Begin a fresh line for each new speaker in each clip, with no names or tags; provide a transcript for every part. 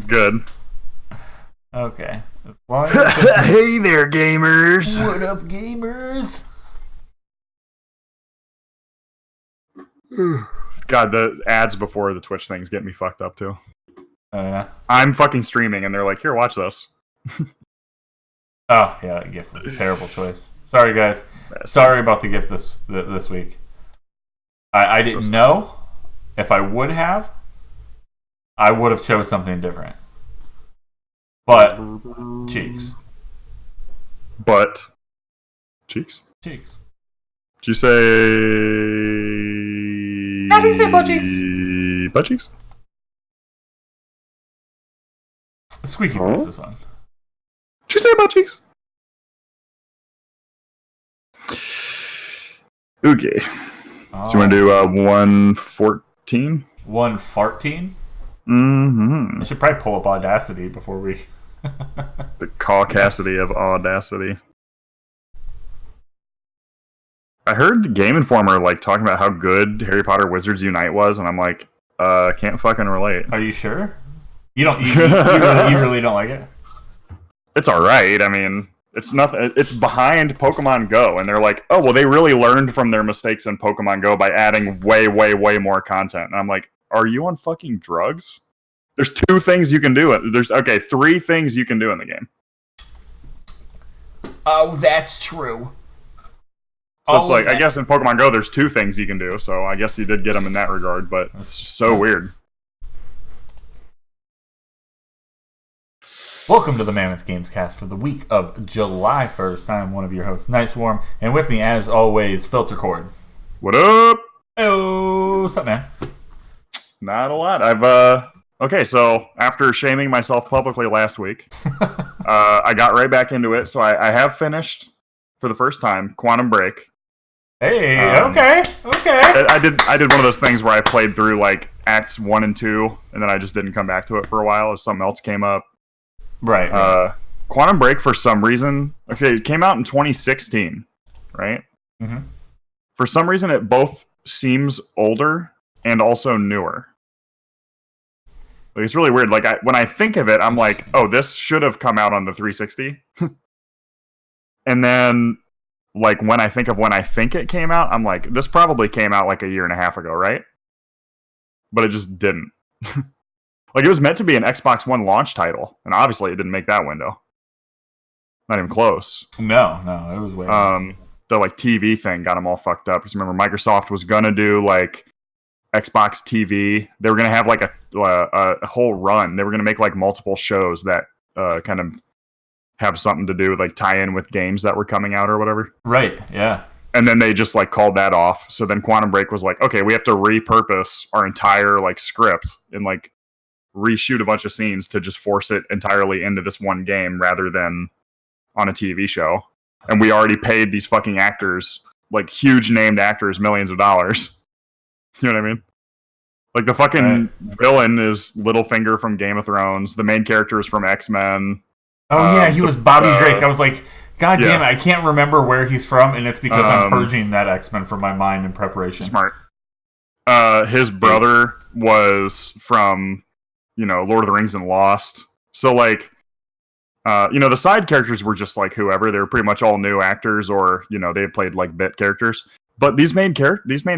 Good.
Okay.
Hey there, gamers.
What up, gamers?
God, the ads before the Twitch things get me fucked up too.
Oh, yeah.
I'm fucking streaming, and they're like, "Here, watch this."
Oh, yeah, that gift was a terrible choice. Sorry, guys. Sorry about the gift this week. I didn't know. If I would have chose something different. But cheeks.
Cheeks?
Cheeks.
Did you say?
How do you say butt cheeks?
Butt cheeks?
Squeaky voice, this one.
Did you say butt cheeks? Okay.
Oh.
So you want to do 114?
114?
Mm-hmm.
I should probably pull up Audacity before we...
The caucasity of Audacity. I heard the Game Informer talking about how good Harry Potter Wizards Unite was, and I'm like, can't fucking relate.
Are you sure? You don't. You really don't like it?
It's all right. I mean, it's nothing. It's behind Pokemon Go, and they're like, oh well, they really learned from their mistakes in Pokemon Go by adding way more content. And I'm like, are you on fucking drugs? There's 2 things you can do. There's 3 things you can do in the game.
Oh, that's true.
So it's like, I guess in Pokemon Go, there's 2 things you can do. So I guess you did get them in that regard, but it's just so weird.
Welcome to the Mammoth Gamescast for the week of July 1st. I am one of your hosts, Night Swarm, and with me, as always, Filter Cord.
What up?
Hey, what's up, man?
Not a lot. Okay, so after shaming myself publicly last week, I got right back into it. So I have finished, for the first time, Quantum Break.
Hey, okay.
I did one of those things where I played through Acts 1 and 2, and then I just didn't come back to it for a while if something else came up.
Right.
Quantum Break, for some reason, it came out in 2016, right?
Mm-hmm.
For some reason, it both seems older and also newer. It's really weird. When I think of it, I'm like, oh, this should have come out on the 360. And then, when I think it came out, I'm like, this probably came out a year and a half ago, right? But it just didn't. It was meant to be an Xbox One launch title, and obviously it didn't make that window. Not even close.
No, it was way off.
The TV thing got them all fucked up. Because remember, Microsoft was gonna do Xbox TV. They were gonna have a whole run. They were gonna make multiple shows that kind of have something to do tie in with games that were coming out or whatever.
Right. Yeah.
And then they just called that off. So then Quantum Break was okay, we have to repurpose our entire script and reshoot a bunch of scenes to just force it entirely into this one game rather than on a TV show. And we already paid these fucking actors, huge named actors, millions of dollars. You know what I mean? The fucking villain is Littlefinger from Game of Thrones. The main character is from X-Men.
Oh, yeah, he was Bobby Drake. I was like, God damn it, I can't remember where he's from, and it's because I'm purging that X-Men from my mind in preparation.
Smart. His brother was from, Lord of the Rings and Lost. So, the side characters were just whoever. They were pretty much all new actors, or, they had played bit characters. But these main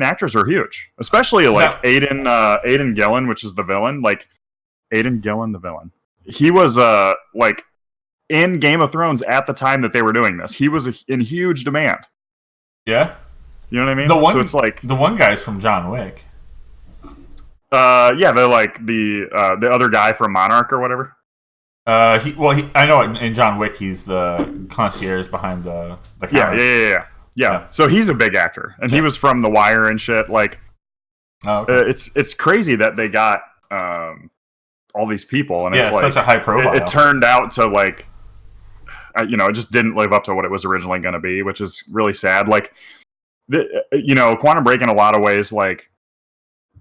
actors are huge. Especially, Aidan Gillen, which is the villain. Aidan Gillen, the villain. He was, in Game of Thrones at the time that they were doing this. He was in huge demand.
Yeah?
You know what I mean?
So it's the one guy's from John Wick.
Yeah, they're the other guy from Monarch or whatever.
I know in John Wick he's the concierge behind the counter.
Yeah. So he's a big actor, and he was from The Wire and shit. It's crazy that they got all these people, and it's
such a high profile.
It turned out to it just didn't live up to what it was originally going to be, which is really sad. Quantum Break in a lot of ways,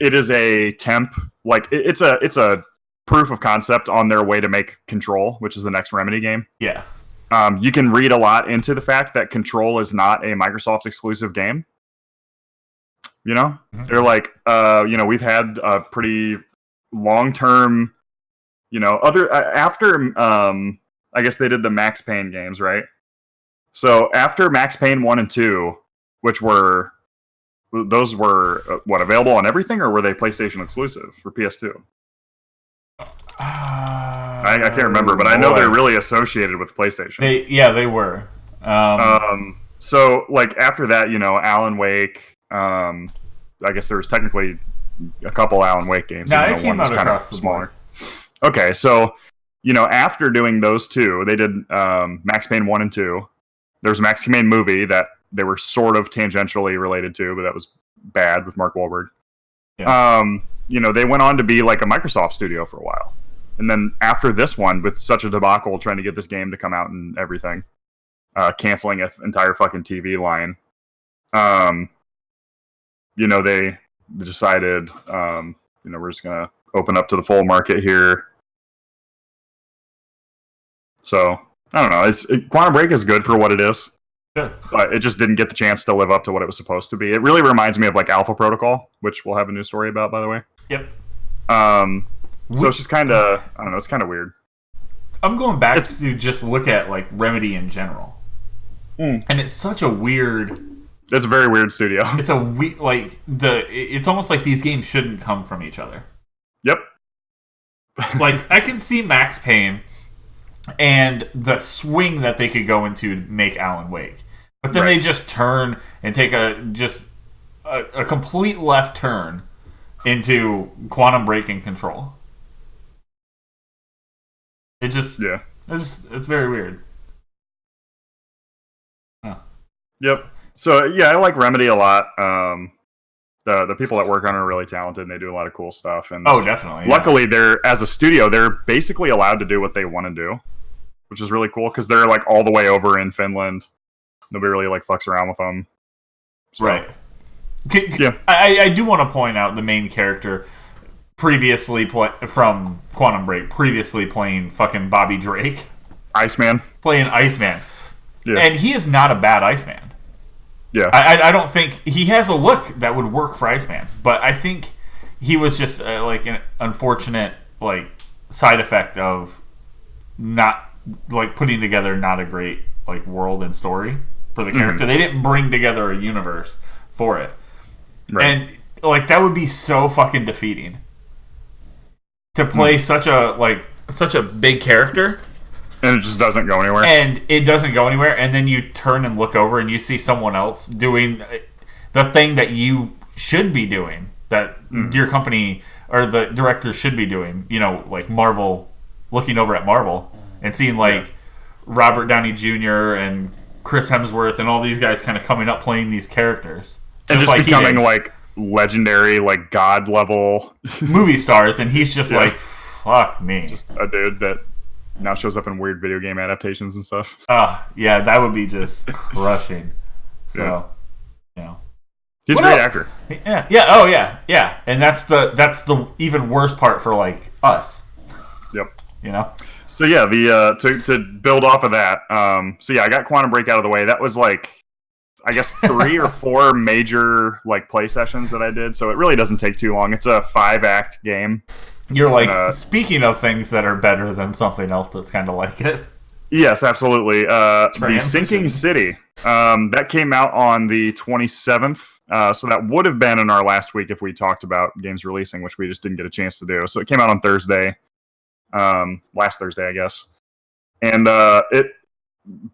it is a temp, it's a proof of concept on their way to make Control, which is the next Remedy game.
Yeah.
You can read a lot into the fact that Control is not a Microsoft exclusive game. They're we've had a pretty long-term after I guess they did the Max Payne games, right? So after Max Payne 1 and 2, which were available on everything, or were they PlayStation exclusive for PS2? I can't remember, but I know they're really associated with PlayStation.
They were.
So like after that, Alan Wake. I guess there was technically a couple Alan Wake games.
No, it came out across the smaller.
Okay, so after doing those two, they did Max Payne 1 and 2. There was a Max Payne movie that they were sort of tangentially related to, but that was bad with Mark Wahlberg.
Yeah.
They went on to be like a Microsoft studio for a while. And then after this one, with such a debacle trying to get this game to come out and everything, canceling an entire fucking TV line, they decided, we're just going to open up to the full market here. So, I don't know. Quantum Break is good for what it is.
Yeah.
But it just didn't get the chance to live up to what it was supposed to be. It really reminds me of like Alpha Protocol, which we'll have a new story about, by the way.
Yep.
So it's just kind of, I don't know, it's kind of weird.
I'm going back to just look at like Remedy in general. And it's such a weird...
It's a very weird studio.
It's it's almost like these games shouldn't come from each other.
Yep.
Like, I can see Max Payne and the swing that they could go into to make Alan Wake. But then they just turn and take a complete left turn into Quantum Break and Control. It's very weird. Huh.
Yep. So yeah, I like Remedy a lot. The people that work on it are really talented and they do a lot of cool stuff. And
definitely.
Luckily, as a studio, they're basically allowed to do what they want to do, which is really cool because they're like all the way over in Finland. Nobody really like fucks around with them. So,
right.
Yeah.
I do want to point out the main character previously from Quantum Break, previously playing fucking Bobby Drake.
Iceman.
Playing Iceman.
Yeah.
And he is not a bad Iceman.
Yeah.
I don't think... He has a look that would work for Iceman, but I think he was just like an unfortunate like side effect of not like putting together not a great like world and story for the character. They didn't bring together a universe for it. Right. And like that would be so fucking defeating. To play such a big character,
and it just doesn't go anywhere.
And it doesn't go anywhere, and then you turn and look over and you see someone else doing the thing that you should be doing, that your company or the director should be doing. Like Marvel, looking over at Marvel and seeing Robert Downey Jr. and Chris Hemsworth and all these guys kind of coming up playing these characters.
And just becoming like legendary, like god level
movie stars, and he's just like, fuck me.
Just a dude that now shows up in weird video game adaptations and stuff.
Yeah, that would be just crushing. So,
he's a great actor.
Yeah. And that's the even worse part for like us.
Yep. So yeah, to build off of that, I got Quantum Break out of the way. That was like, I guess 3 or 4 major like play sessions that I did, so it really doesn't take too long. It's a 5-act game.
You're like, speaking of things that are better than something else that's kind of like it.
Yes, absolutely. The Sinking City. That came out on the 27th, so that would have been in our last week if we talked about games releasing, which we just didn't get a chance to do. So it came out on Thursday, last Thursday, I guess. And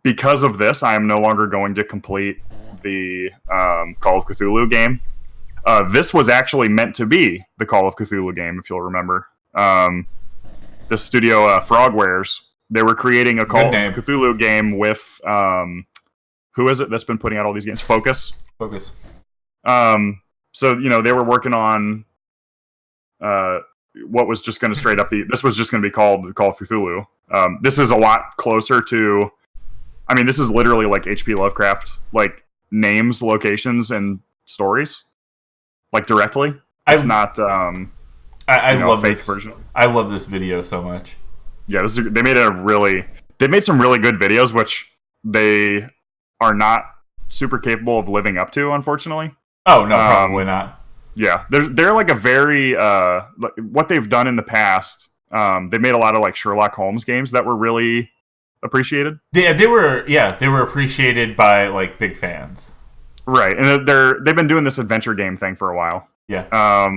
because of this, I am no longer going to complete the Call of Cthulhu game. This was actually meant to be the Call of Cthulhu game, if you'll remember. The studio Frogwares, they were creating a Call of Cthulhu game with who is it that's been putting out all these games? Focus. So they were working on what was just going to straight up be. This was just going to be called the Call of Cthulhu. This is a lot closer to. I mean, this is literally like H.P. Lovecraft, like names, locations, and stories, like directly. It's not.
I love this version. I love this video so much.
Yeah, they made some really good videos, which they are not super capable of living up to, unfortunately.
Oh no, probably not.
Yeah, they're like a very what they've done in the past. They made a lot of like Sherlock Holmes games that were really appreciated.
They were appreciated by like big fans.
Right, and they've been doing this adventure game thing for a while.
Yeah.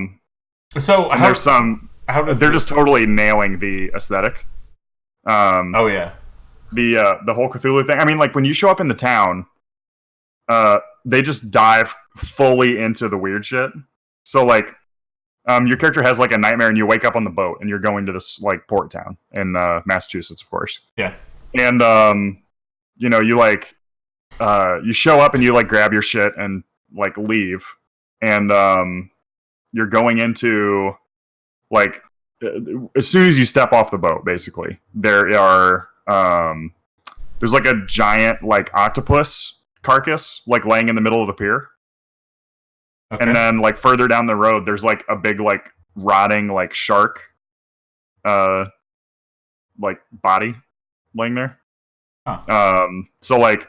So they're just totally nailing the aesthetic.
Oh yeah.
The whole Cthulhu thing. I mean, like when you show up in the town, they just dive fully into the weird shit. So like, your character has like a nightmare, and you wake up on the boat, and you're going to this like port town in Massachusetts, of course.
Yeah.
And you know, you like you show up and you like grab your shit and like leave, and you're going into like as soon as you step off the boat, basically there's like a giant like octopus carcass like laying in the middle of the pier. Okay. And then like further down the road there's like a big like rotting like shark like body laying there. Huh. So like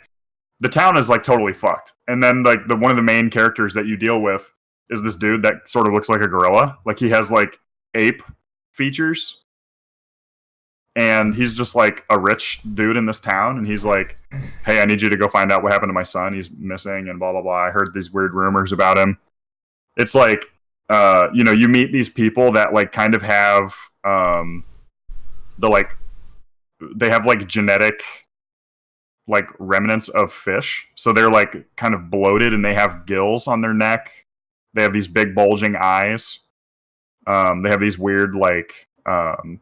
the town is like totally fucked, and then like one of the main characters that you deal with is this dude that sort of looks like a gorilla. Like he has like ape features, and he's just like a rich dude in this town, and he's like, hey, I need you to go find out what happened to my son. He's missing and blah blah blah. I heard these weird rumors about him. It's like you know, you meet these people that like kind of have they have like genetic like remnants of fish, so they're like kind of bloated, and they have gills on their neck. They have these big bulging eyes. They have these weird like kind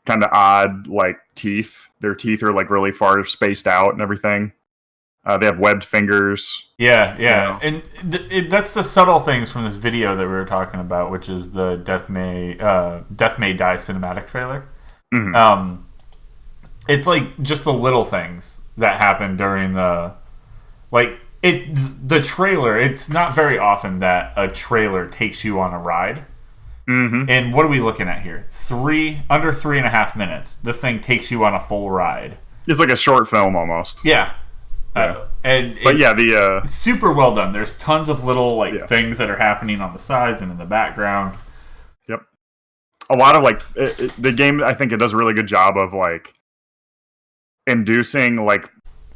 of odd like teeth. Their teeth are like really far spaced out and everything. They have webbed fingers.
Yeah, yeah, you know? And that's the subtle things from this video that we were talking about, which is the Death May Die cinematic trailer. Mm-hmm. It's like just the little things that happen during the trailer. It's not very often that a trailer takes you on a ride. Mm-hmm. And what are we looking at here? Under 3.5 minutes. This thing takes you on a full ride.
It's like a short film almost.
Yeah.
It's
super well done. There's tons of little things that are happening on the sides and in the background.
Yep. A lot of like the game, I think it does a really good job of like inducing like,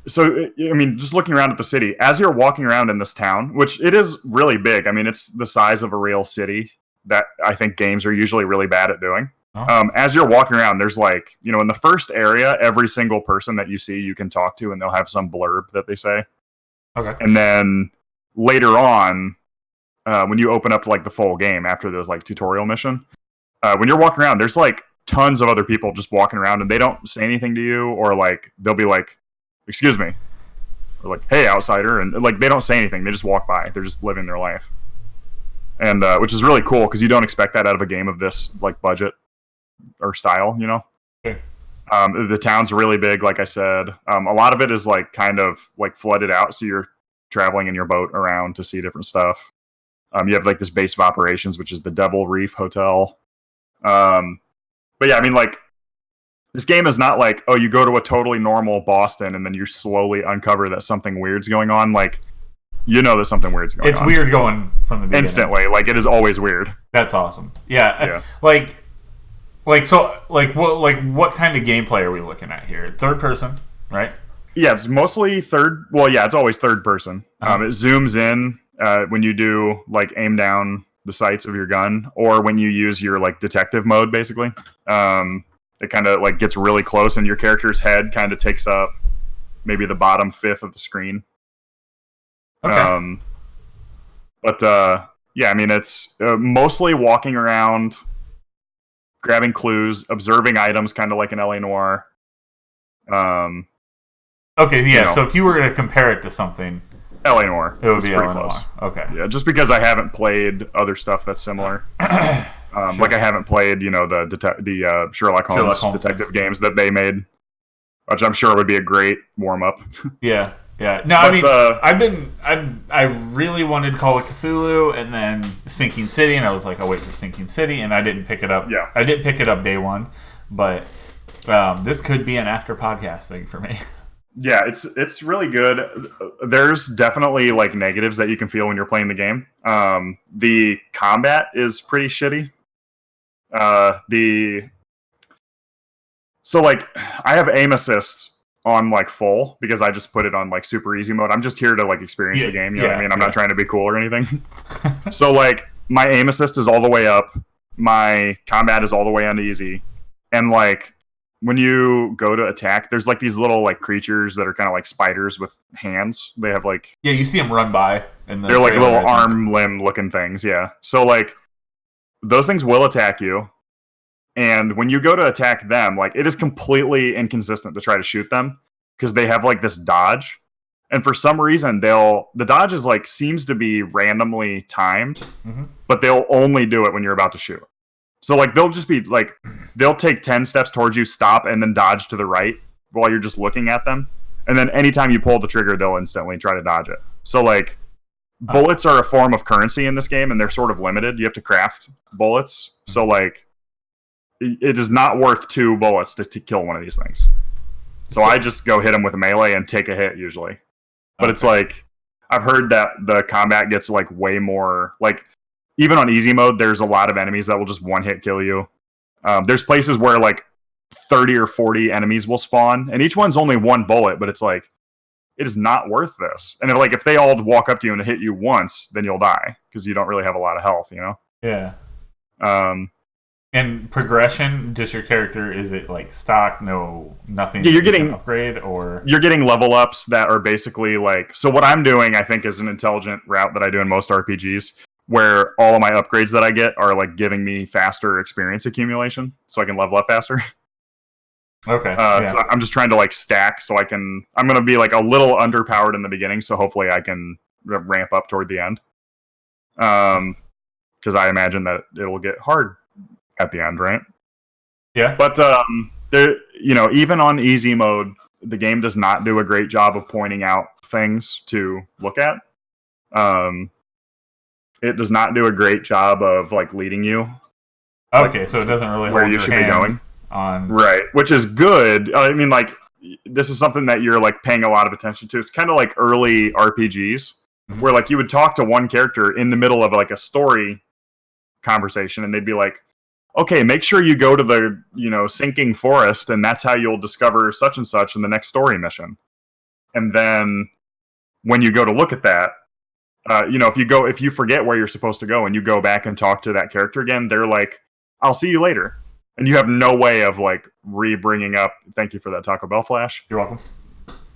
so I mean, just looking around at the city as you're walking around in this town, which it is really big. I mean, it's the size of a real city that I think games are usually really bad at doing. Oh. As you're walking around, there's like, you know, in the first area, every single person that you see you can talk to, and they'll have some blurb that they say. Okay. And then later on, when you open up to like the full game after those like tutorial mission, when you're walking around, there's like tons of other people just walking around, and they don't say anything to you, or like they'll be like, excuse me, or like, hey, outsider, and like they don't say anything, they just walk by, they're just living their life. And which is really cool because you don't expect that out of a game of this like budget or style, you know. Okay. The town's really big, like I said. A lot of it is like kind of like flooded out, so you're traveling in your boat around to see different stuff. You have like this base of operations, which is the Devil Reef Hotel. But yeah, I mean, like, this game is not like, oh, you go to a totally normal Boston and then you slowly uncover that something weird's going on. Like, you know that something weird's going on.
It's weird going from the beginning.
Instantly. Like, it is always weird.
That's awesome. Yeah. What kind of gameplay are we looking at here? Third person, right?
Yeah, it's mostly third. Well, yeah, it's always third person. It zooms in when you do, like, aim down the sights of your gun, or when you use your like detective mode, basically. It kind of like gets really close, and your character's head kind of takes up maybe the bottom fifth of the screen. Okay. Yeah, I mean, it's mostly walking around, grabbing clues, observing items, kind of like an LA Noire.
Okay, yeah. You know, so if you were to compare it to something,
LA Noire.
It would be LA Noire. Okay.
Yeah, just because I haven't played other stuff that's similar. Sure. Like I haven't played, you know, the Sherlock Holmes detective games that they made, which I'm sure would be a great warm up.
Yeah. No, but, I mean, I really wanted Call of Cthulhu and then Sinking City, and I was like, I'll wait for Sinking City, and I didn't pick it up.
Yeah.
I didn't pick it up day one, but this could be an after podcast thing for me.
Yeah, it's really good. There's definitely like negatives that you can feel when you're playing the game. The combat is pretty shitty. So like I have aim assist on like full because I just put it on like super easy mode. I'm just here to like experience the game. You know what I mean? I'm not trying to be cool or anything. So like my aim assist is all the way up. My combat is all the way on easy. And like when you go to attack, there's like these little like creatures that are kind of like spiders with hands. They have like
you see them run by, and
they're like little arm limb looking things. Yeah. So like those things will attack you. And when you go to attack them, like it is completely inconsistent to try to shoot them because they have like this dodge. And for some reason, the dodge is like seems to be randomly timed, but they'll only do it when you're about to shoot. So like they'll just be like they'll take 10 steps towards you, stop, and then dodge to the right while you're just looking at them. And then anytime you pull the trigger, they'll instantly try to dodge it. So like bullets are a form of currency in this game, and they're sort of limited. You have to craft bullets. So like it is not worth 2 bullets to kill one of these things. So I just go hit them with a melee and take a hit usually. But it's like I've heard that the combat gets like way more like even on easy mode, there's a lot of enemies that will just one hit kill you. There's places where like 30 or 40 enemies will spawn, and each one's only 1 bullet, but it's like it is not worth this. And if they all walk up to you and hit you once, then you'll die because you don't really have a lot of health, you know?
Yeah. And progression, does your character, is it like stock, nothing?
Yeah, you're getting
upgrade, or
you're getting level ups that are basically like. So what I'm doing, I think, is an intelligent route that I do in most RPGs, where all of my upgrades that I get are like giving me faster experience accumulation, so I can level up faster.
Okay.
So I'm just trying to like stack, so I'm gonna be like a little underpowered in the beginning, so hopefully I can ramp up toward the end. Because I imagine that it'll get hard at the end, right?
Yeah.
But there, even on easy mode, the game does not do a great job of pointing out things to look at. It does not do a great job of like leading you.
Okay, so it doesn't really
where
hold
you
your
should
hand
be going
on
right, which is good. I mean, like this is something that you're like paying a lot of attention to. It's kind of like early RPGs where like you would talk to one character in the middle of like a story conversation, and they'd be like, okay, make sure you go to the, sinking forest, and that's how you'll discover such and such in the next story mission. And then when you go to look at that, if you forget where you're supposed to go and you go back and talk to that character again, they're like, I'll see you later. And you have no way of like re-bringing up, thank you for that Taco Bell flash.
You're welcome.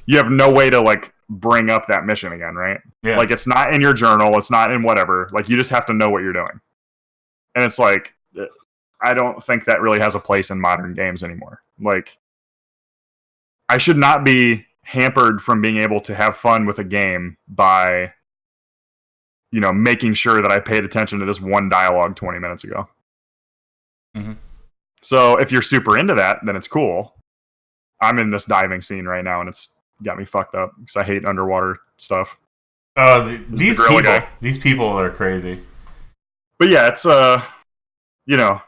You have no way to like bring up that mission again, right?
Yeah.
Like it's not in your journal, it's not in whatever. Like you just have to know what you're doing. And it's like, I don't think that really has a place in modern games anymore. Like, I should not be hampered from being able to have fun with a game by, making sure that I paid attention to this one dialogue 20 minutes ago.
Mm-hmm.
So if you're super into that, then it's cool. I'm in this diving scene right now, and it's got me fucked up because I hate underwater stuff.
These people are crazy.
But yeah,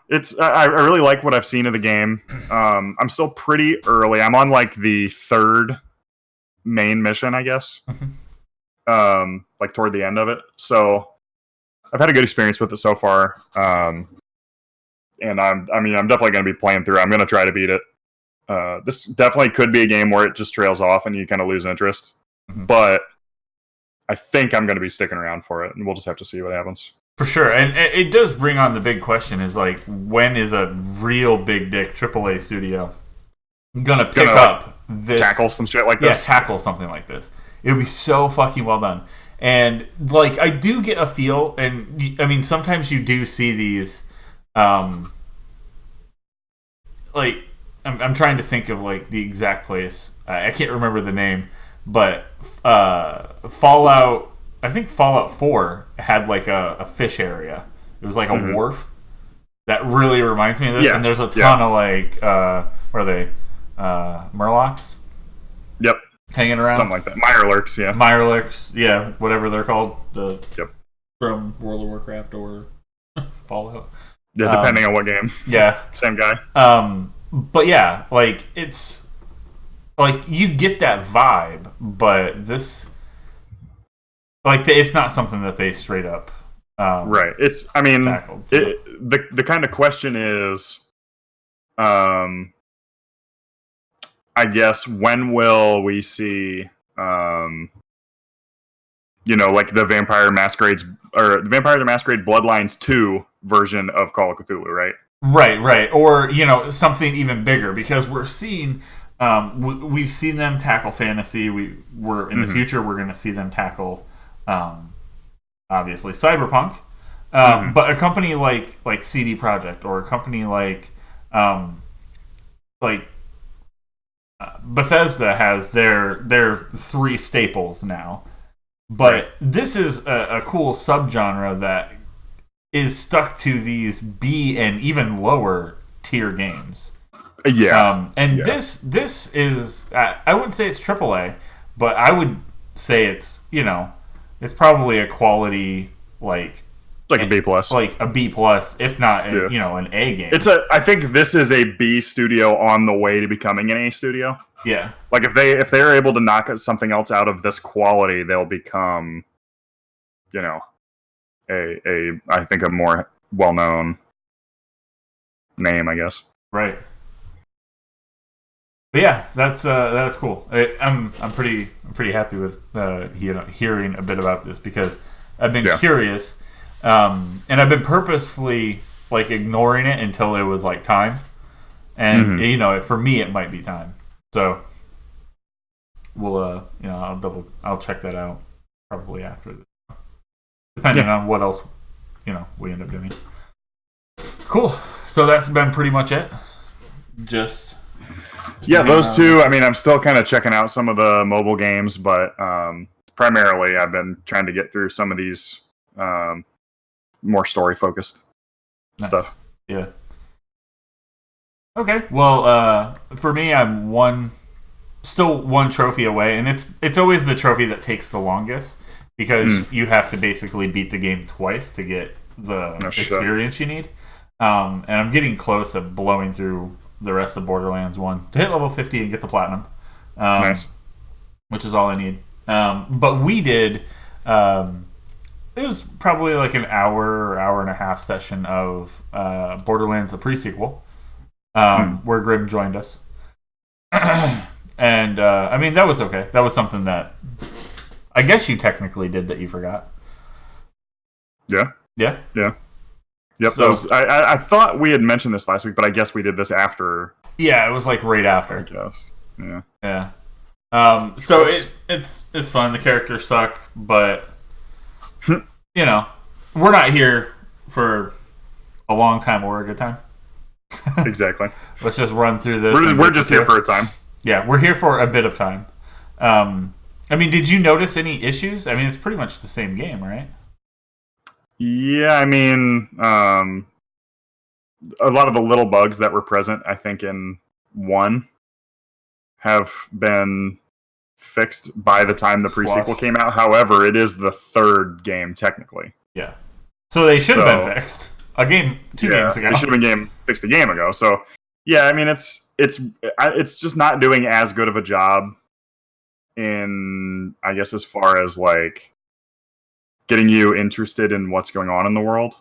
it's I really like what I've seen of the game. I'm still pretty early. I'm on like the 3rd main mission, I guess. Like toward the end of it. So I've had a good experience with it so far. And I'm definitely going to be playing through. I'm going to try to beat it. This definitely could be a game where it just trails off and you kind of lose interest. Mm-hmm. But I think I'm going to be sticking around for it, and we'll just have to see what happens.
For sure, and it does bring on the big question: is like, when is a real big dick AAA studio gonna pick up this,
tackle some shit like this?
Yeah, tackle something like this. It would be so fucking well done. And like, I do get a feel, and I mean, sometimes you do see these, like, I'm trying to think of like the exact place. I can't remember the name, but Fallout. I think Fallout 4 had like a fish area. It was like a wharf. That really reminds me of this. Yeah. And there's a ton of like, what are they? Murlocs?
Yep.
Hanging around?
Something like that. Mirelurks, yeah.
Mirelurks, yeah. Whatever they're called.
Yep.
From World of Warcraft or Fallout.
Yeah, depending on what game.
Yeah.
Same guy.
But yeah, like, it's... Like, you get that vibe, but this... Like, it's not something that they straight up
Right. It's. I mean,
tackled.
The kind of question is, I guess, when will we see, like the Vampire Masquerade's or the Vampire the Masquerade Bloodlines 2 version of Call of Cthulhu, right?
Right. Or, something even bigger, because we're seeing, we've seen them tackle fantasy. We're in the future, we're going to see them tackle, obviously, cyberpunk. But a company like CD Projekt, or a company like Bethesda has their three staples now. But this is a cool subgenre that is stuck to these B and even lower tier games. This is, I wouldn't say it's AAA, but I would say it's probably a quality like
a B plus,
if not an A game.
I think this is a B studio on the way to becoming an A studio.
Yeah,
like if they're able to knock something else out of this quality, they'll become, I think a more well known name, I guess.
Right. But yeah, that's cool. I'm pretty happy with hearing a bit about this, because I've been curious, and I've been purposefully ignoring it until it was time, and for me it might be time. So we'll I'll check that out probably after this, depending on what else we end up doing. Cool. So that's been pretty much it. Just
those two. I mean, I'm still kind of checking out some of the mobile games, but primarily I've been trying to get through some of these more story focused stuff.
Yeah. Okay. Well, for me, I'm still one trophy away, and it's always the trophy that takes the longest, because you have to basically beat the game twice to get the experience you need. And I'm getting close to blowing through the rest of Borderlands 1 to hit level 50 and get the platinum.
Nice.
Which is all I need. But we did, it was probably an hour and a half session of Borderlands, the pre-sequel, where Grim joined us. And, I mean, that was okay. That was something that I guess you technically did that you forgot.
Yeah.
Yeah?
Yeah. Yep. So, I thought we had mentioned this last week, but I guess we did this after.
Yeah, it was right after.
I guess. Yeah.
Yeah. So it's fun. The characters suck, but we're not here for a long time or a good time.
Exactly.
Let's just run through this.
We're just here for a time.
Yeah, we're here for a bit of time. I mean, did you notice any issues? I mean, it's pretty much the same game, right?
Yeah, I mean, a lot of the little bugs that were present, I think, in 1 have been fixed by the time the pre-sequel came out. However, it is the third game, technically.
Yeah. So they should have been fixed. Two games ago.
They should have been fixed a game ago. So, yeah, I mean, it's just not doing as good of a job in, I guess, as far as, getting you interested in what's going on in the world.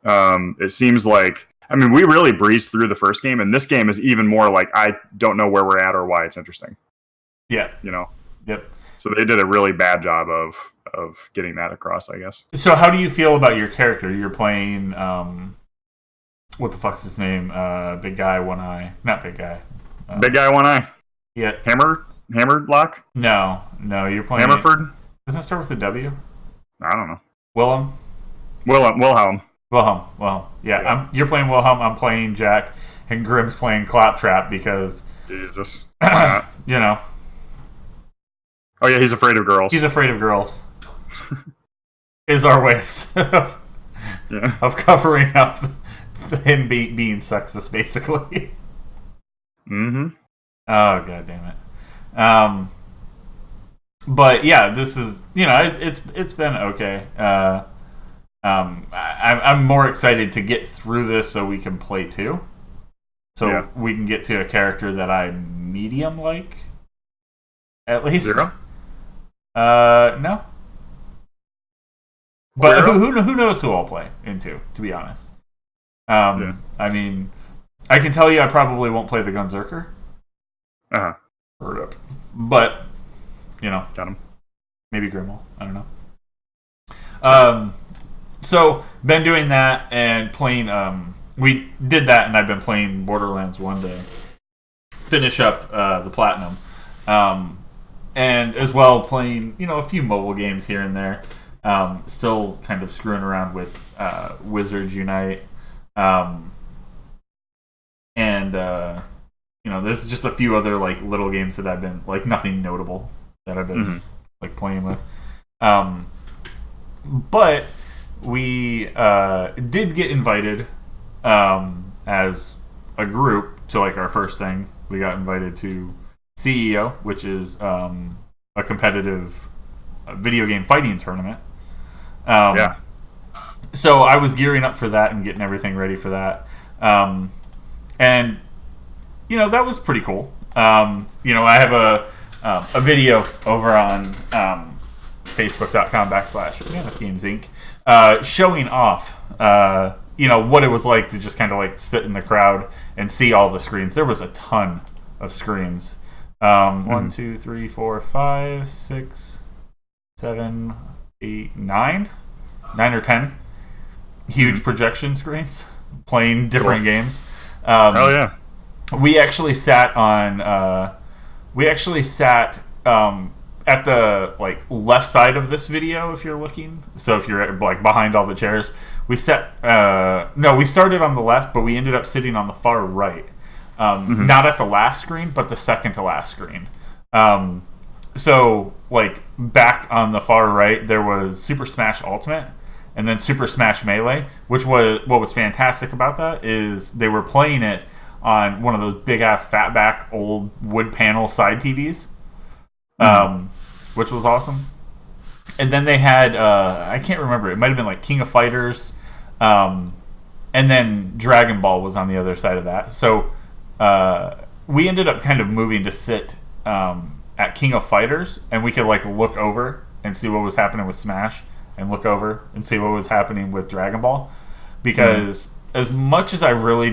It seems like, I mean, we really breezed through the first game, and this game is even more I don't know where we're at or why it's interesting.
Yeah.
Yep. So they did a really bad job of getting that across, I guess.
So how do you feel about your character? You're playing, what the fuck's his name? Big guy, one eye. Not big guy.
Big guy, one eye.
Yeah.
Hammerlock?
No, you're playing...
Hammerford?
Doesn't it start with a W?
I don't know.
Wilhelm. Yeah. You're playing Wilhelm. I'm playing Jack, and Grim's playing Claptrap because
Jesus.
Oh
yeah, he's afraid of girls.
He's afraid of girls. Is our ways of covering up him being sexist, basically.
Mm-hmm.
Oh, god damn it. But yeah, this is it's been okay. I'm more excited to get through this so we can play 2. So we can get to a character that I medium like, at least.
0?
No. But who knows who I'll play into, to be honest. I mean, I can tell you I probably won't play the Gunzerker. But,
got him.
Maybe Grimmel. I don't know. So, been doing that and playing... we did that, and I've been playing Borderlands 1 to finish up the Platinum. And as well playing, a few mobile games here and there. Still kind of screwing around with Wizards Unite. There's just a few other like little games that I've been like nothing notable that I've been like playing with. But we did get invited as a group to like our first thing. We got invited to CEO, which is a competitive video game fighting tournament. So I was gearing up for that and getting everything ready for that. And that was pretty cool. I have a video over on Facebook.com/Mammoth Games Inc. Showing off what it was like to just kind of like sit in the crowd and see all the screens. There was a ton of screens. 1, 2, 3, 4, 5, 6, 7, 8, 9 or 10 huge projection screens playing different games.
Hell yeah.
We actually sat on at the like left side of this video if you're looking. So if you're like behind all the chairs, we started on the left, but we ended up sitting on the far right. Not at the last screen, but the second to last screen. So like back on the far right, there was Super Smash Ultimate and then Super Smash Melee, which was what was fantastic about that is they were playing it on one of those big ass fatback old wood panel side TVs, which was awesome. And then they had I can't remember, it might have been like King of Fighters, and then Dragon Ball was on the other side of that. So we ended up kind of moving to sit at King of Fighters, and we could like look over and see what was happening with Smash, and look over and see what was happening with Dragon Ball, because as much as I really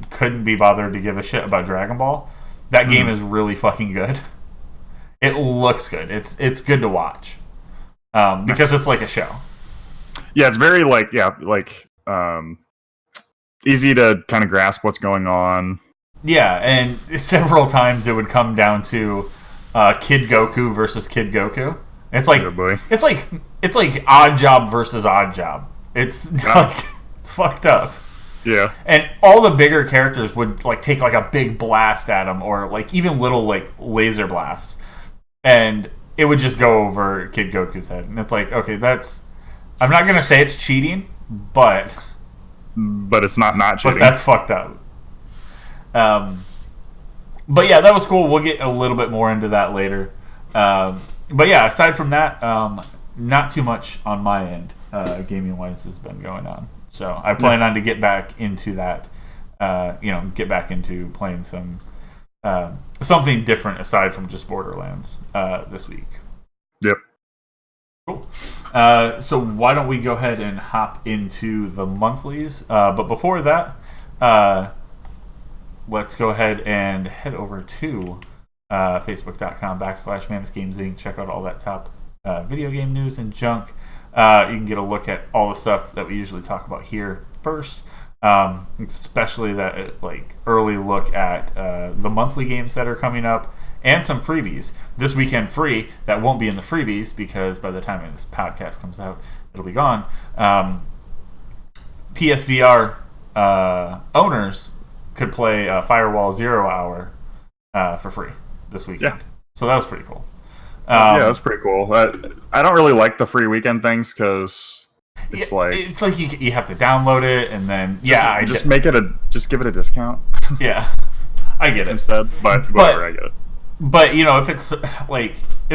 couldn't be bothered to give a shit about Dragon Ball, that game is really fucking good. It looks good. It's good to watch because it's like a show.
Yeah, it's very easy to kind of grasp what's going on.
Yeah, and several times it would come down to Kid Goku versus Kid Goku. It's like it's like Odd Job versus Odd Job. It's it's fucked up.
Yeah.
And all the bigger characters would like take like a big blast at him, or like even little like laser blasts, and it would just go over Kid Goku's head. And it's like, okay, I'm not gonna say it's cheating, but
it's not cheating.
But that's fucked up. But yeah, that was cool. We'll get a little bit more into that later. But yeah, aside from that, not too much on my end, gaming wise, has been going on. So I plan on to get back into that. Get back into playing some something different aside from just Borderlands this week.
Yep.
Cool. So why don't we go ahead and hop into the monthlies? But before that, let's go ahead and head over to Facebook.com/Mammoth Games Inc. Check out all that top video game news and junk. You can get a look at all the stuff that we usually talk about here first, especially that early look at the monthly games that are coming up and some freebies. This weekend free that won't be in the freebies because by the time this podcast comes out, it'll be gone. PSVR owners could play Firewall 0 Hour for free this weekend. Yeah. So that was pretty cool.
Yeah, that's pretty cool. I don't really like the free weekend things because it's like
you have to download it and then
just give it a discount.
Yeah, I get it
instead, but whatever, I get it.
But if it's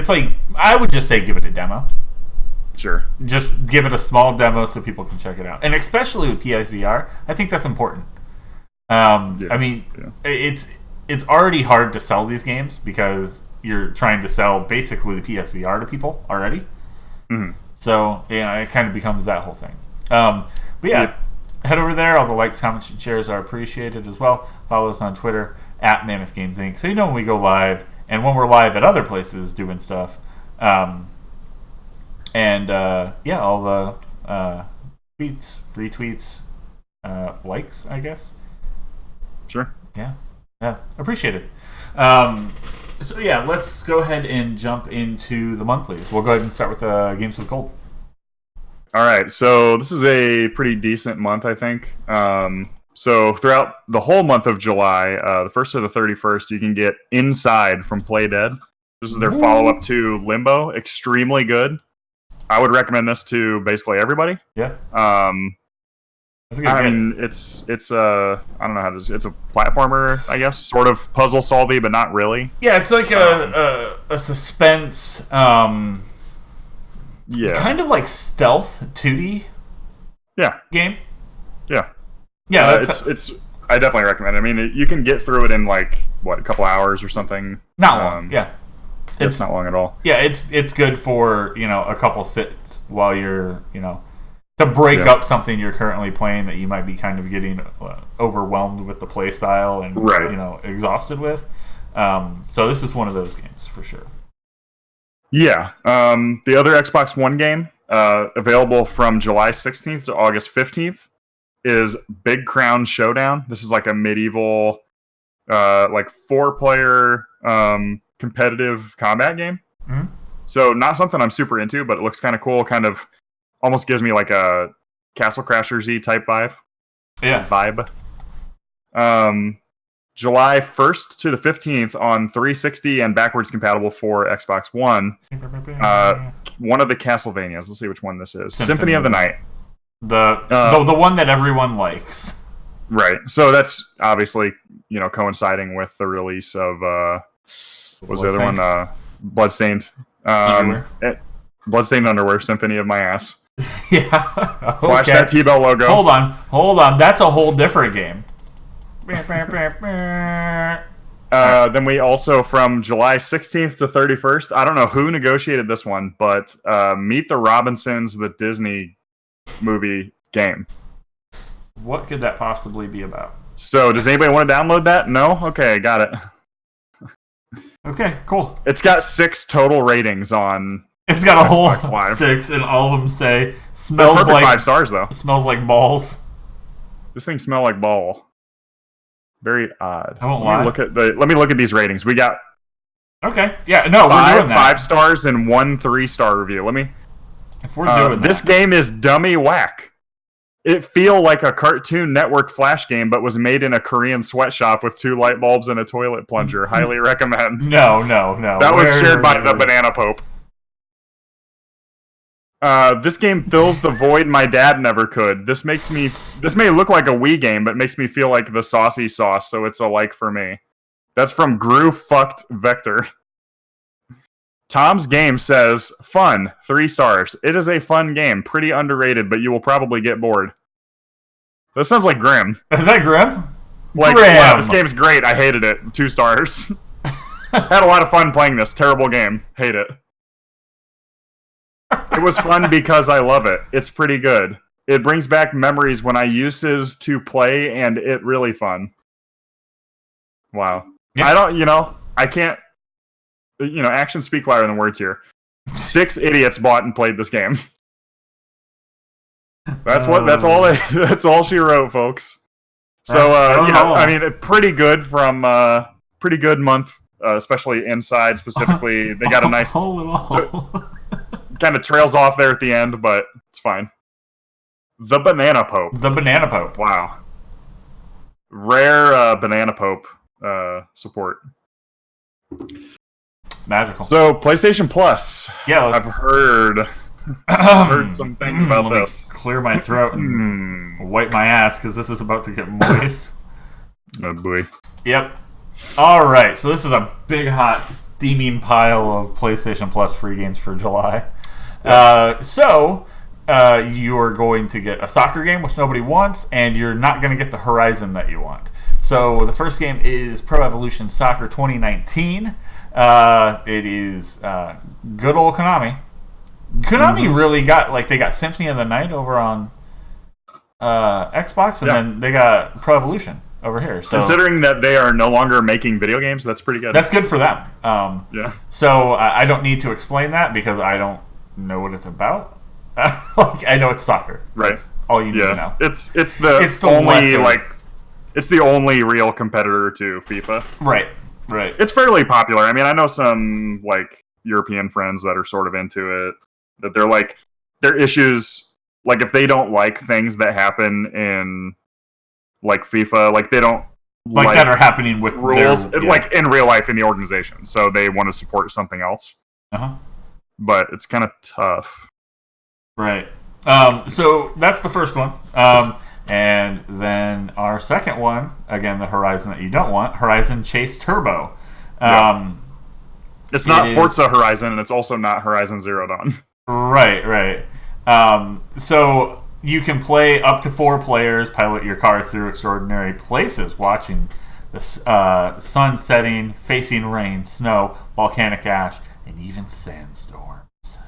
like I would just say give it a demo.
Sure.
Just give it a small demo so people can check it out, and especially with PSVR, I think that's important. I mean, it's already hard to sell these games because you're trying to sell basically the PSVR to people already. Mm-hmm. So, it kind of becomes that whole thing. But yeah, head over there. All the likes, comments, and shares are appreciated as well. Follow us on Twitter at Mammoth Games Inc. So you know when we go live and when we're live at other places doing stuff. All the tweets, retweets, likes, I guess.
Sure.
Yeah, appreciate it. So yeah, let's go ahead and jump into the monthlies. We'll go ahead and start with Games with Gold.
All right, so this is a pretty decent month, I think. So throughout the whole month of July, the 1st to the 31st, you can get Inside from Play Dead. This is their follow-up to Limbo. Extremely good. I would recommend this to basically everybody.
Yeah.
It's I don't know how to. It's a platformer, I guess, sort of puzzle solving, but not really.
Yeah, it's like a suspense. Kind of like stealth 2D.
Yeah.
Game.
Yeah.
Yeah.
It's. I definitely recommend it. I mean, you can get through it in a couple hours or something.
Not long. Yeah.
It's not long at all.
Yeah, it's good for a couple sits while you're to break up something you're currently playing that you might be kind of getting overwhelmed with the play style and exhausted with. So this is one of those games for sure.
Yeah. The other Xbox One game available from July 16th to August 15th is Big Crown Showdown. This is like a medieval 4-player competitive combat game.
Mm-hmm.
So not something I'm super into, but it looks kind of cool. Kind of almost gives me like a Castle Crashers-y type vibe.
Yeah.
July 1st to the 15th on 360 and backwards compatible for Xbox One. One of the Castlevanias. Let's see which one this is. Symphony of the Night.
The one that everyone likes.
Right. So that's obviously, coinciding with the release of what was the other one? Bloodstained.
Underwear.
Bloodstained Underwear, Symphony of My Ass.
Yeah.
Flash that T-Bell logo.
Hold on. That's a whole different game.
Then we also, from July 16th to 31st, I don't know who negotiated this one, but Meet the Robinsons, the Disney movie game.
What could that possibly be about?
So, does anybody want to download that? No? Okay, got it.
Okay, cool.
It's got 6 total ratings on.
It's got a whole 6, and all of them say smells like
5 stars though.
Smells like balls.
This thing smells like ball. Very odd.
I won't lie.
Let me look at these ratings. We got.
Okay. Yeah. No, we're doing that.
5 stars and 1 3-star review.
If we're doing that.
This game is dummy whack. It feel like a Cartoon Network Flash game, but was made in a Korean sweatshop with 2 light bulbs and a toilet plunger. Highly recommend.
No.
That was shared by the Banana Pope. This game fills the void my dad never could. This may look like a Wii game, but makes me feel like the saucy sauce, so it's a like for me. That's from Grew Fucked Vector. Tom's Game says, fun, 3 stars. It is a fun game, pretty underrated, but you will probably get bored. That sounds like Grim.
Is that Grim?
Like, wow, this game's great. I hated it. 2 stars. Had a lot of fun playing this. Terrible game. Hate it. It was fun because I love it. It's pretty good. It brings back memories when I uses to play, and it really fun. Wow. Yeah. I can't, actions speak louder than words here. 6 idiots bought and played this game. That's all she wrote, folks. So, pretty good pretty good month, especially Inside specifically. They got a nice... kind of trails off there at the end, but it's fine. The Banana Pope. Wow. Rare Banana Pope support.
Magical.
So, PlayStation Plus.
Yeah.
I've heard some things about this.
Clear my throat and wipe my ass because this is about to get moist.
Oh, boy.
Yep. All right. So, this is a big, hot, steaming pile of PlayStation Plus free games for July. You are going to get a soccer game, which nobody wants, and you're not going to get the Horizon that you want. So the first game is Pro Evolution Soccer 2019. It is good old Konami Konami really got they got Symphony of the Night over on Xbox, and then they got Pro Evolution over here. So
considering that they are no longer making video games, that's pretty good.
That's good for them.
Yeah.
So I don't need to explain that because I don't know what it's about. I know it's soccer.
Right.
That's all you need to know.
It's the only it's the only real competitor to FIFA.
Right.
It's fairly popular. I mean, I know some European friends that are sort of into it. That they're their issues. If they don't like things that happen in FIFA, they don't
that are happening with
rules in real life in the organization, so they want to support something else. But it's kind of tough.
Right. So that's the first one. And then our second one, again, the Horizon that you don't want, Horizon Chase Turbo.
It's not Forza Horizon, and it's also not Horizon Zero Dawn.
Right. So you can play up to 4 players, pilot your car through extraordinary places, watching the sun setting, facing rain, snow, volcanic ash, and even sandstorms.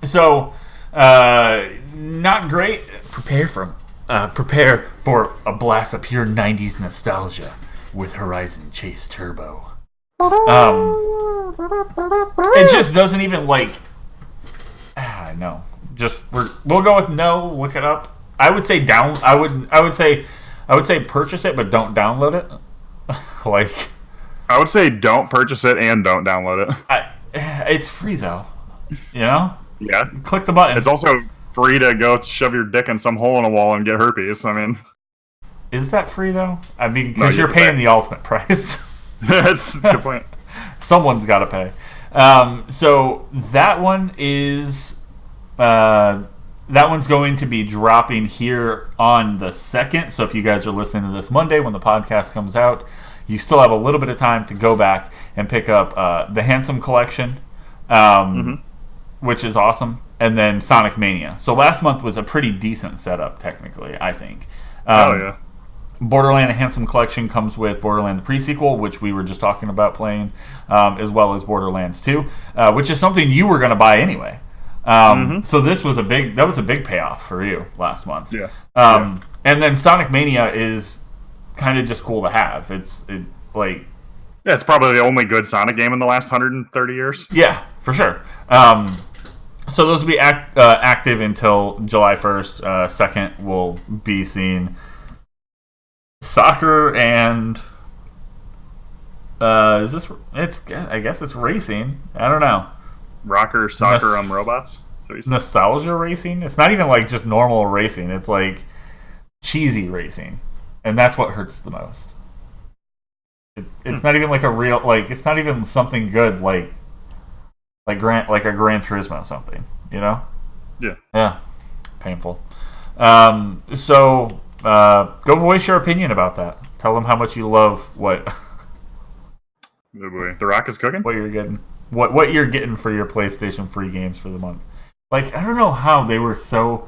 So, not great. Prepare for a blast of pure 90s nostalgia with Horizon Chase Turbo. It just doesn't even no. We'll go with no. Look it up. I would say I would say purchase it, but don't download it.
I would say don't purchase it and don't download it.
It's free though. You know.
Yeah.
Click the button.
It's also free to go shove your dick in some hole in a wall and get herpes. I mean,
is that free though? I mean, because you're paying the ultimate price.
That's the point.
Someone's got to pay. So that one is that one's going to be dropping here on the 2nd. So if you guys are listening to this Monday when the podcast comes out, you still have a little bit of time to go back and pick up the Handsome Collection, which is awesome, and then Sonic Mania. So last month was a pretty decent setup, technically, I think.
Oh, yeah.
Borderland Handsome Collection comes with Borderland the Pre-Sequel, which we were just talking about playing, as well as Borderlands 2, which is something you were going to buy anyway. So this was a big payoff for you last month.
Yeah.
And then Sonic Mania is kind of just cool to have. It's probably
the only good Sonic game in the last 130 years.
Yeah, for sure. So those will be active until July 1st. 2nd, we'll be seeing soccer and I guess it's racing. I don't know.
Rocker soccer on robots.
Nostalgia racing. It's not even just normal racing. It's cheesy racing, and that's what hurts the most. It's not even a real it's not even something good like a Gran Turismo something. You know? Yeah. Painful. So go voice your opinion about that. Tell them how much you love what.
Oh boy. The Rock is cooking?
What you're getting. What you're getting for your PlayStation free games for the month. I don't know how they were so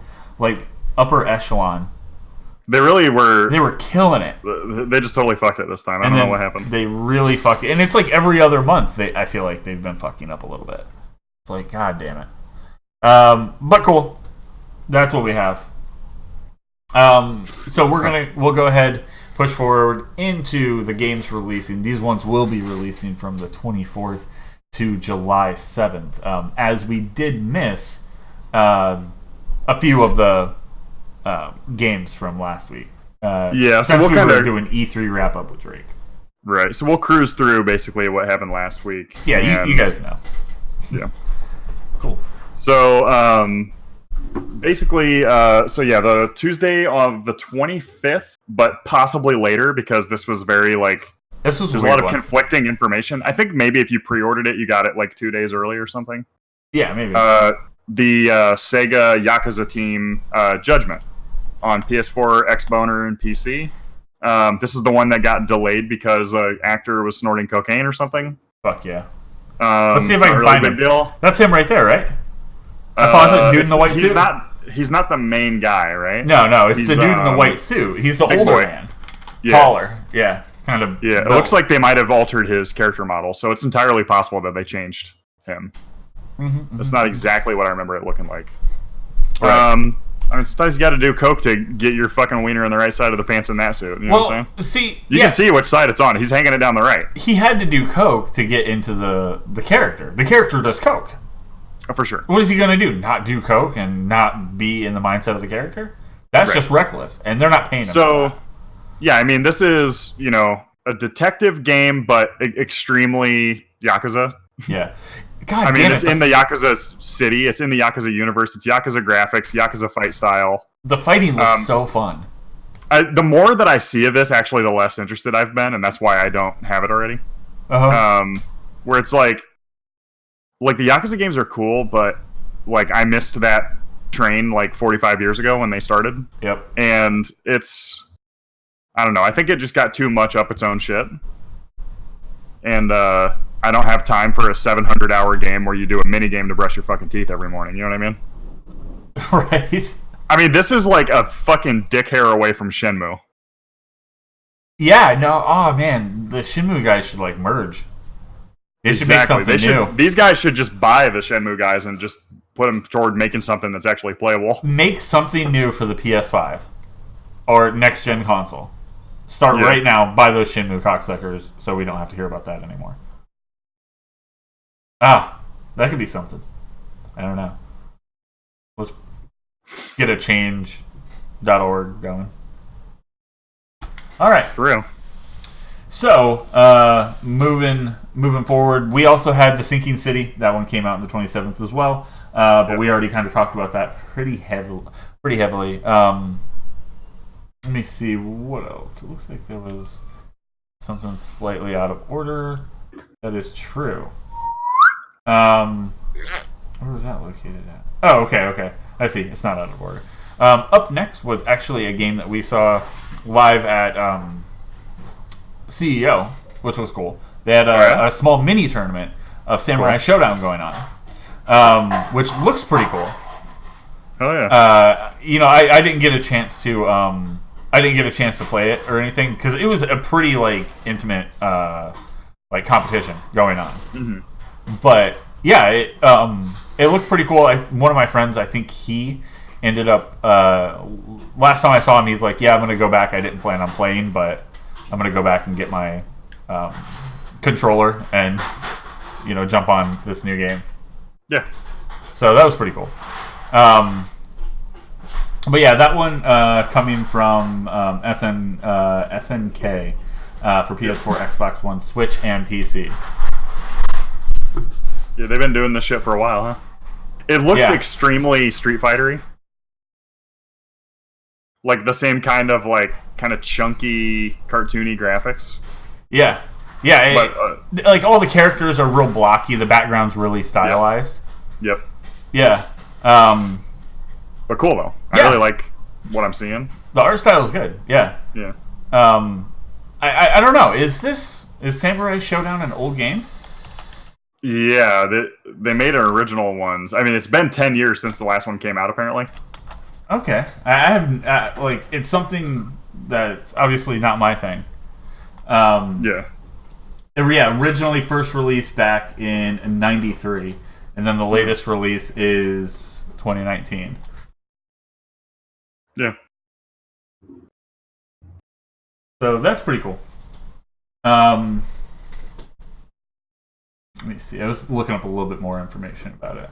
upper echelon.
They really were.
They were killing it.
They just totally fucked it this time. I don't know what happened.
They really fucked it. And it's every other month I feel like they've been fucking up a little bit. It's god damn it. But cool. That's what we have. So we'll go ahead, push forward into the games releasing. These ones will be releasing from the 24th to July 7th. As we did miss a few of the games from last week.
So we'll
do an E3 wrap up with Drake.
Right. So we'll cruise through basically what happened last week.
Yeah, you guys know.
Yeah.
Cool.
So basically, the Tuesday of the 25th, but possibly later because this was very
there's a
lot of conflicting information. I think maybe if you pre-ordered it, you got it 2 days early or something.
Yeah, maybe.
The Sega Yakuza team Judgment on PS4, Xboner, and PC. This is the one that got delayed because an actor was snorting cocaine or something.
Fuck yeah. Let's see if I can find him.
Deal.
That's him right there, right? I pause it, dude in the white suit.
He's not the main guy, right?
No, it's the dude in the white suit. He's the older man. Yeah. Taller. Yeah. Kind of.
Yeah, it looks like they might have altered his character model, so it's entirely possible that they changed him. That's not exactly what I remember it looking like.
Right.
I mean, sometimes you got to do coke to get your fucking wiener on the right side of the pants in that suit. You know what I'm saying? You can see which side it's on. He's hanging it down the right.
He had to do coke to get into the character. The character does coke.
Oh, for sure.
What is he going to do? Not do coke and not be in the mindset of the character? That's just reckless, and they're not paying him for that.
Yeah, I mean, this is, a detective game, but extremely Yakuza.
Yeah.
God, I mean, it's in the Yakuza city. It's in the Yakuza universe. It's Yakuza graphics, Yakuza fight style.
The fighting looks so fun.
The more that I see of this, actually, the less interested I've been, and that's why I don't have it already. Where it's like the Yakuza games are cool, but I missed that train 45 years ago when they started.
Yep.
And it's, I don't know. I think it just got too much up its own shit. And I don't have time for a 700-hour game where you do a mini game to brush your fucking teeth every morning. You know what I mean?
Right.
I mean, this is like a fucking dick hair away from Shenmue.
Yeah, no, oh man, the Shenmue guys should merge. They should make something new.
These guys should just buy the Shenmue guys and just put them toward making something that's actually playable.
Make something new for the PS5 or next gen console. Start right now. Buy those Shenmue cocksuckers so we don't have to hear about that anymore. That could be something. I don't know. Let's get a change.org going. All right.
For real.
So, moving forward, we also had The Sinking City. That one came out on the 27th as well. But we already kind of talked about that pretty heavily. Let me see what else. It looks like there was something slightly out of order. That is true. Where was that located at? Oh, okay. I see. It's not out of order. Up next was actually a game that we saw live at CEO, which was cool. They had a small mini tournament of Samurai Showdown going on, which looks pretty cool.
Oh yeah.
I didn't get a chance to play it or anything because it was a pretty intimate competition going on. Mm-hmm. But yeah, it looked pretty cool. One of my friends, I think he ended up last time I saw him, he's like, "Yeah, I'm gonna go back. I didn't plan on playing, but I'm gonna go back and get my controller and jump on this new game."
Yeah.
So that was pretty cool. But yeah, that one coming from SNK for PS4, Xbox One, Switch, and PC.
Yeah, they've been doing this shit for a while, huh? It looks extremely Street Fighter-y. The same kind of chunky, cartoony graphics.
Yeah. Yeah, but, all the characters are real blocky. The background's really stylized.
Yep.
Yeah.
But cool, though. I really like what I'm seeing.
The art style is good. Yeah.
Yeah.
I don't know. Is Samurai Showdown an old game?
Yeah, they made an original ones. I mean, it's been 10 years since the last one came out, apparently.
Okay. I have, it's something that's obviously not my thing.
Yeah.
Originally first released back in 93, and then the latest release is 2019.
Yeah.
So that's pretty cool. Let me see. I was looking up a little bit more information about it.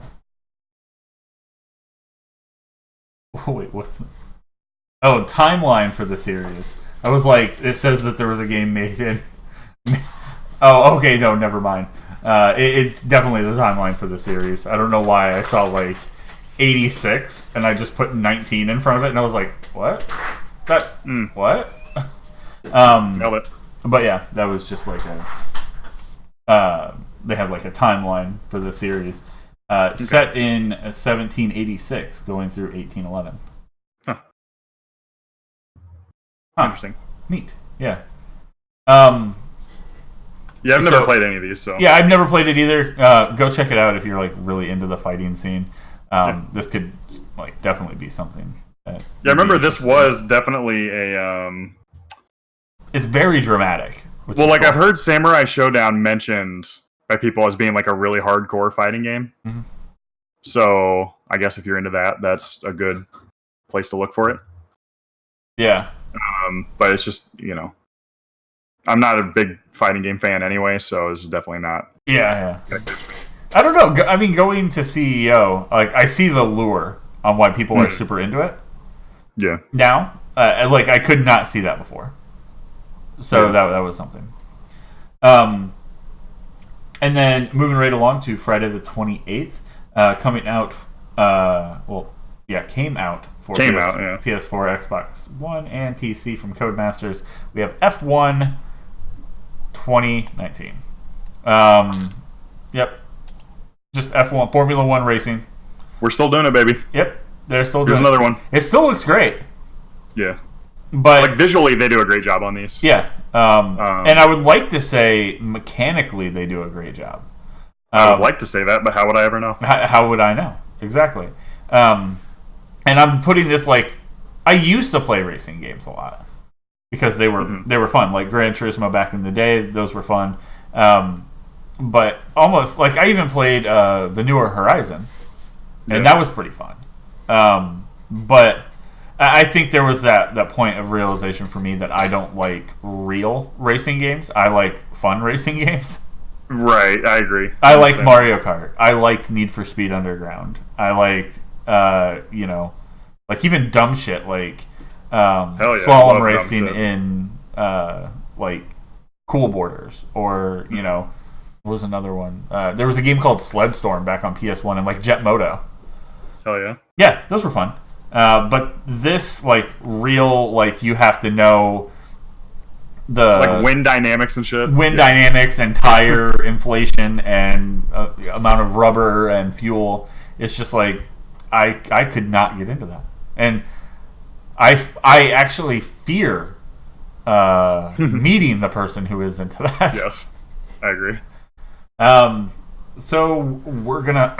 Oh, wait, what's the... Oh, timeline for the series. I was like, it says that there was a game made in... Oh, okay, no, never mind. It's definitely the timeline for the series. I don't know why I saw 86 and I just put 19 in front of it and I was like, what? What?
Nailed it.
But yeah, that was just they had a timeline for the series set in 1786 going through 1811.
Huh. Interesting.
Neat. Yeah.
Yeah, I've never played any of these, so...
Yeah, I've never played it either. Go check it out if you're, really into the fighting scene. This could, definitely be something that...
Yeah, I remember this was definitely a,
It's very dramatic.
Well, I've heard Samurai Showdown mentioned by people as being like a really hardcore fighting game.
Mm-hmm.
So I guess if you're into that, that's a good place to look for it.
Yeah.
But it's just, I'm not a big fighting game fan anyway, so this is definitely not.
Yeah. I don't know. I mean, going to CEO, like I see the lure on why people are super into it.
Yeah.
Now, like I could not see that before. So that was something. And then moving right along to Friday the 28th, coming out. Came out for PS4, Xbox One, and PC from Codemasters. We have F1 2019. Yep. Just F1, Formula 1 racing.
We're still doing it, baby.
Yep. They're still doing it.
Here's another one.
It still looks great.
Yeah.
But
like visually, they do a great job on these.
Yeah. And I would like to say mechanically they do a great job.
I would like to say that, but how would I ever know?
How would I know? Exactly. And I'm putting this like I used to play racing games a lot because they were fun. Like Gran Turismo back in the day, those were fun. But almost like I even played the newer Horizon, and that was pretty fun. But I think there was that point of realization for me that I don't like real racing games. I like fun racing games.
Right, I agree.
I liked Mario Kart. I liked Need for Speed Underground. I liked, like even dumb shit like slalom racing in like Cool Borders or what was another one? There was a game called Sled Storm back on PS1 and like Jet Moto.
Hell yeah.
Yeah, those were fun. But this like real like you have to know the
like wind dynamics and shit.
Wind dynamics and tire inflation and amount of rubber and fuel. It's just like I could not get into that, and I actually fear meeting the person who is into that.
Yes, I agree.
So we're gonna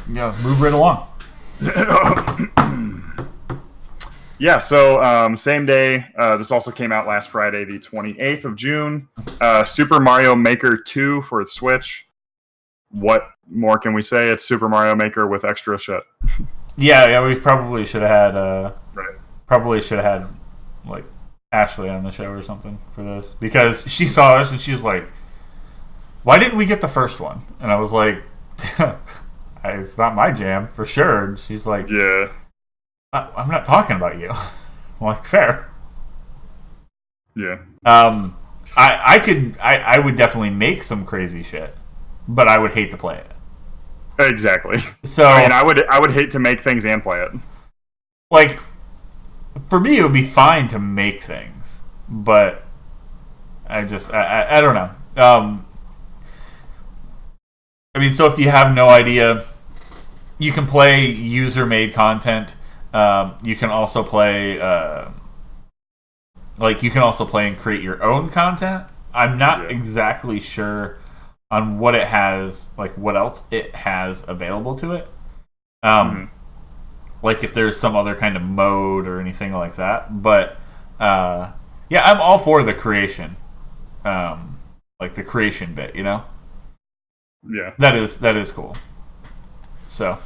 move right along.
Yeah, so same day. This also came out last Friday, the 28th of June. Super Mario Maker 2 for Switch. What more can we say? It's Super Mario Maker with extra shit.
Yeah, we probably should have had
right.
Probably should have had like Ashley on the show or something for this because she saw us and she's like, "Why didn't we get the first one?" And I was like, "It's not my jam for sure." And she's like,
"Yeah,
I'm not talking about you." I'm like, fair.
Yeah.
I would definitely make some crazy shit, but I would hate to play it.
Exactly.
So
I mean, I would hate to make things and play it.
Like, for me, it would be fine to make things, but I don't know. I mean, so if you have no idea, you can play user-made content. You can also play, and create your own content. I'm not exactly sure on what it has, like what else it has available to it. Like if there's some other kind of mode or anything like that. But I'm all for the creation, like the creation bit. Yeah, that is cool. So.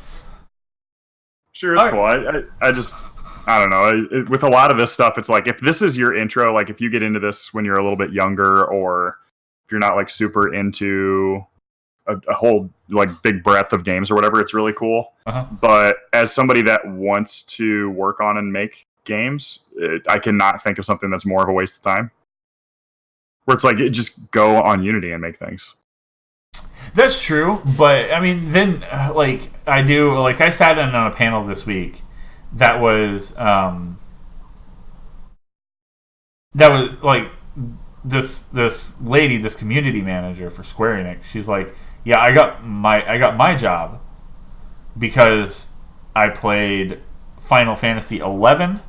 Sure, it's cool. I just, I don't know. With a lot of this stuff, it's like, if this is your intro, like if you get into this when you're a little bit younger, or if you're not like super into a whole like big breadth of games or whatever, it's really cool. But as somebody that wants to work on and make games, I cannot think of something that's more of a waste of time. Where it's like, just go on Unity and make things.
That's true, but I mean, then I sat in on a panel this week that was like this lady, this community manager for Square Enix. She's like, yeah, I got my job because I played Final Fantasy 11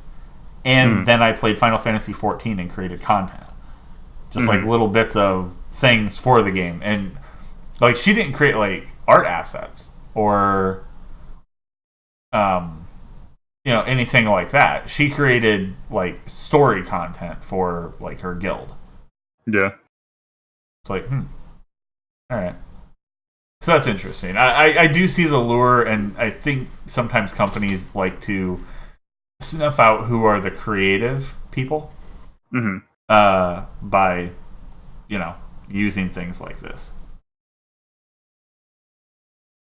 and then I played Final Fantasy 14 and created content, just like little bits of things for the game. And like, she didn't create like art assets or anything like that. She created like story content for like her guild.
Yeah.
It's like, all right. So that's interesting. I do see the lure, and I think sometimes companies like to snuff out who are the creative people by, using things like this.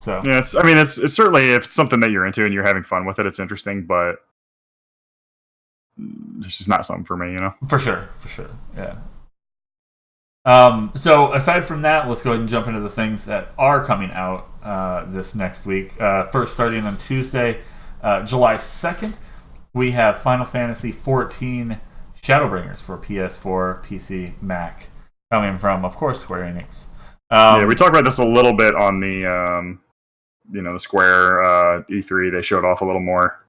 So
yeah, it's certainly, if it's something that you're into and you're having fun with it, it's interesting, but it's just not something for me,
For sure, yeah. So aside from that, let's go ahead and jump into the things that are coming out this next week. First, starting on Tuesday, July 2nd, we have Final Fantasy XIV Shadowbringers for PS4, PC, Mac, coming from, of course, Square Enix.
Yeah, we talked about this a little bit on the the Square E3. They showed off a little more.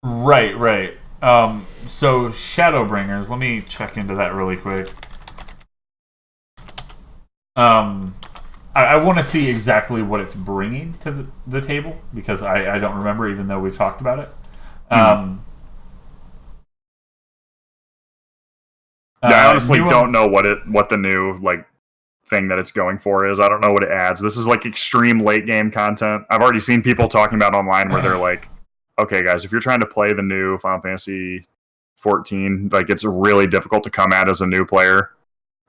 Right. So Shadowbringers, let me check into that really quick. I want to see exactly what it's bringing to the table, because I don't remember, even though we've talked about it.
I honestly don't know what the new thing that it's going for is. I don't know what it adds. This is extreme late game content. I've already seen people talking about online where they're like, okay guys, if you're trying to play the new Final Fantasy 14, it's really difficult to come at as a new player,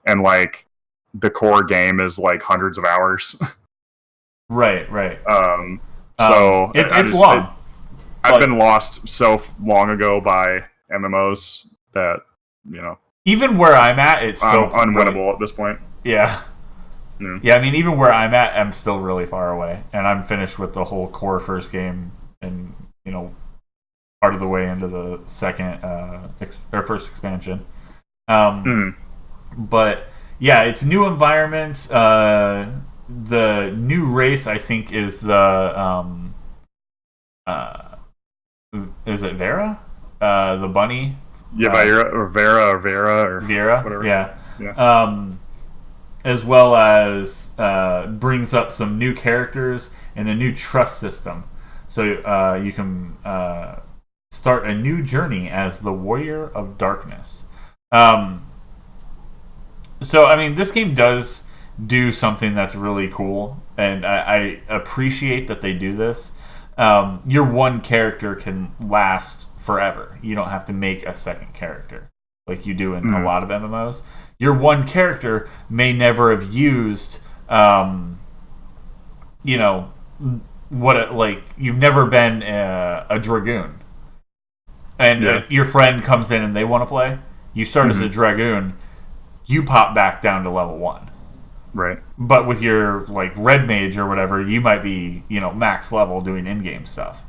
and the core game is hundreds of hours.
Right.
So
it's long.
I've been lost so long ago by MMOs that
even where I'm at, it's still
unwinnable at this point.
Yeah. I mean, even where I'm at, I'm still really far away, and I'm finished with the whole core first game, and part of the way into the second or first expansion. But yeah, it's new environments. The new race, I think, is the is it Vera? The bunny?
Yeah, Vera or
whatever. Yeah.
Yeah.
As well as brings up some new characters and a new trust system. So you can start a new journey as the Warrior of Darkness. So, I mean, this game does do something that's really cool, and I appreciate that they do this. Your one character can last forever. You don't have to make a second character like you do in a lot of MMOs. Your one character may never have used, you've never been a Dragoon. And your friend comes in and they want to play. You start as a Dragoon. You pop back down to level 1.
Right.
But with your red mage or whatever, you might be, max level doing in-game stuff.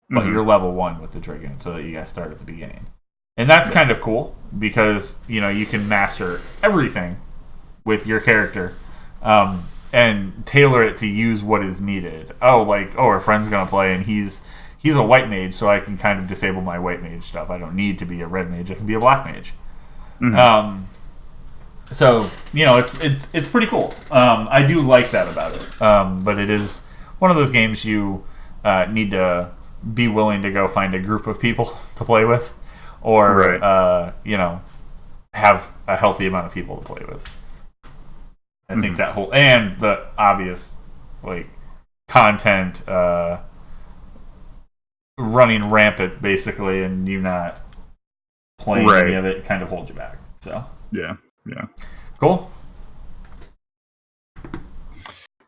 But you're level 1 with the Dragoon, so that you guys start at the beginning. And that's kind of cool, because, you can master everything with your character, and tailor it to use what is needed. Our friend's going to play, and he's a white mage, so I can kind of disable my white mage stuff. I don't need to be a red mage. I can be a black mage. So, it's pretty cool. I do like that about it. But it is one of those games you need to be willing to go find a group of people to play with, or have a healthy amount of people to play with. I think that whole, and the obvious content running rampant basically, and you not playing any of it kind of holds you back. So
yeah,
cool.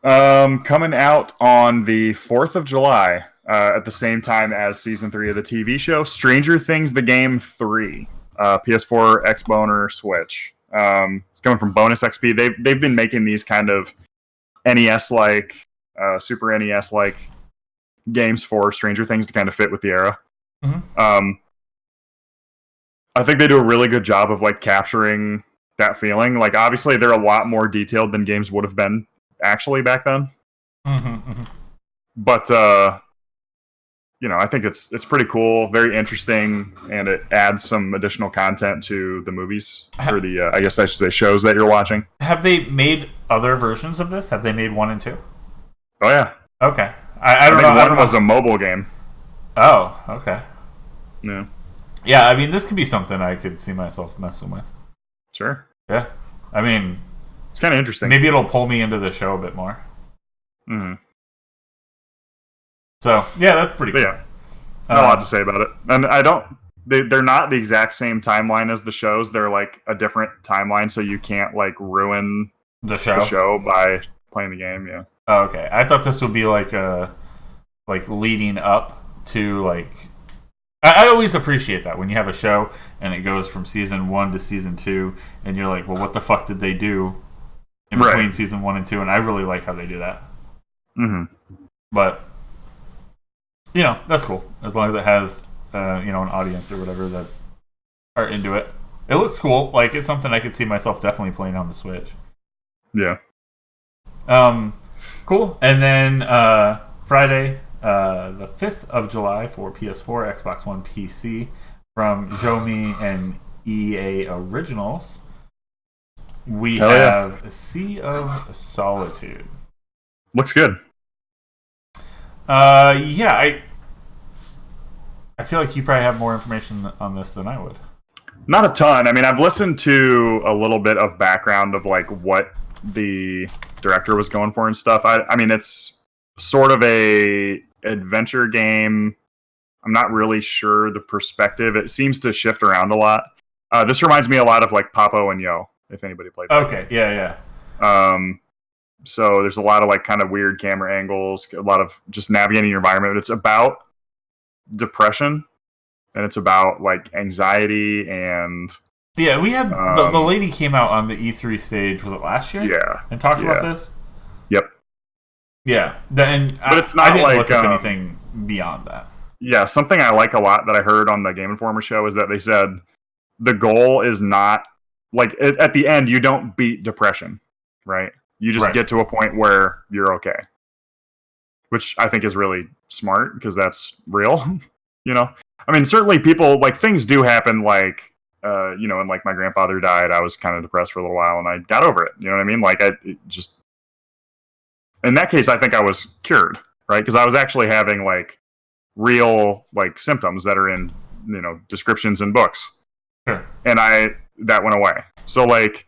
Coming out on the 4th of July, at the same time as season 3 of the TV show, Stranger Things: The Game 3, PS4, Xbone, or Switch. It's coming from Bonus XP. They've been making these kind of NES-like, Super NES-like games for Stranger Things to kind of fit with the era. I think they do a really good job of capturing that feeling. Obviously, they're a lot more detailed than games would have been actually back then. But I think it's pretty cool, very interesting, and it adds some additional content to the movies, or the I guess I should say shows that you're watching.
Have they made other versions of this? Have they made 1 and 2?
Oh yeah.
Okay. I don't know.
One was a mobile game.
Oh, okay.
Yeah.
Yeah, I mean, this could be something I could see myself messing with.
Sure.
Yeah. I mean,
it's kind of interesting.
Maybe it'll pull me into the show a bit more.
Mm-hmm.
So yeah, that's pretty cool.
Yeah, not a lot to say about it. And I don't. They're not the exact same timeline as the shows. They're like a different timeline, so you can't like ruin
the show
by playing the game. Yeah.
Oh, okay, I thought this would be like leading up to like. I always appreciate that when you have a show and it goes from season 1 to season 2, and you're like, well, what the fuck did they do in between season 1 and 2? And I really like how they do that.
Mm-hmm.
But that's cool as long as it has an audience or whatever that are into it. It looks cool. Like, it's something I could see myself definitely playing on the Switch.
Yeah.
Cool. And then Friday, the 5th of July for PS4, Xbox One, PC, from Xiaomi and EA Originals, we have Sea of Solitude.
Looks good.
Yeah, I feel like you probably have more information on this than I would.
Not a ton. I mean, I've listened to a little bit of background of like what the director was going for and stuff. I mean, it's sort of a adventure game. I'm not really sure the perspective. It seems to shift around a lot. This reminds me a lot of like Papo and Yo, if anybody played that.
Okay, yeah.
So there's a lot of like kind of weird camera angles, a lot of just navigating your environment. It's about depression, and it's about like anxiety and
yeah. We had the lady came out on the E3 stage. Was it last year?
Yeah,
and talked about this.
Yep.
Yeah,
but it's not
I didn't
like
look up anything beyond that.
Yeah, something I like a lot that I heard on the Game Informer show is that they said the goal is not like at the end you don't beat depression, right? You just get to a point where you're okay, which I think is really smart because that's real. I mean, certainly people like things do happen. Like, and like my grandfather died, I was kind of depressed for a little while, and I got over it. You know what I mean? Like, in that case, I think I was cured, right? Because I was actually having like real like symptoms that are in descriptions in books,
sure.
And that went away. So like.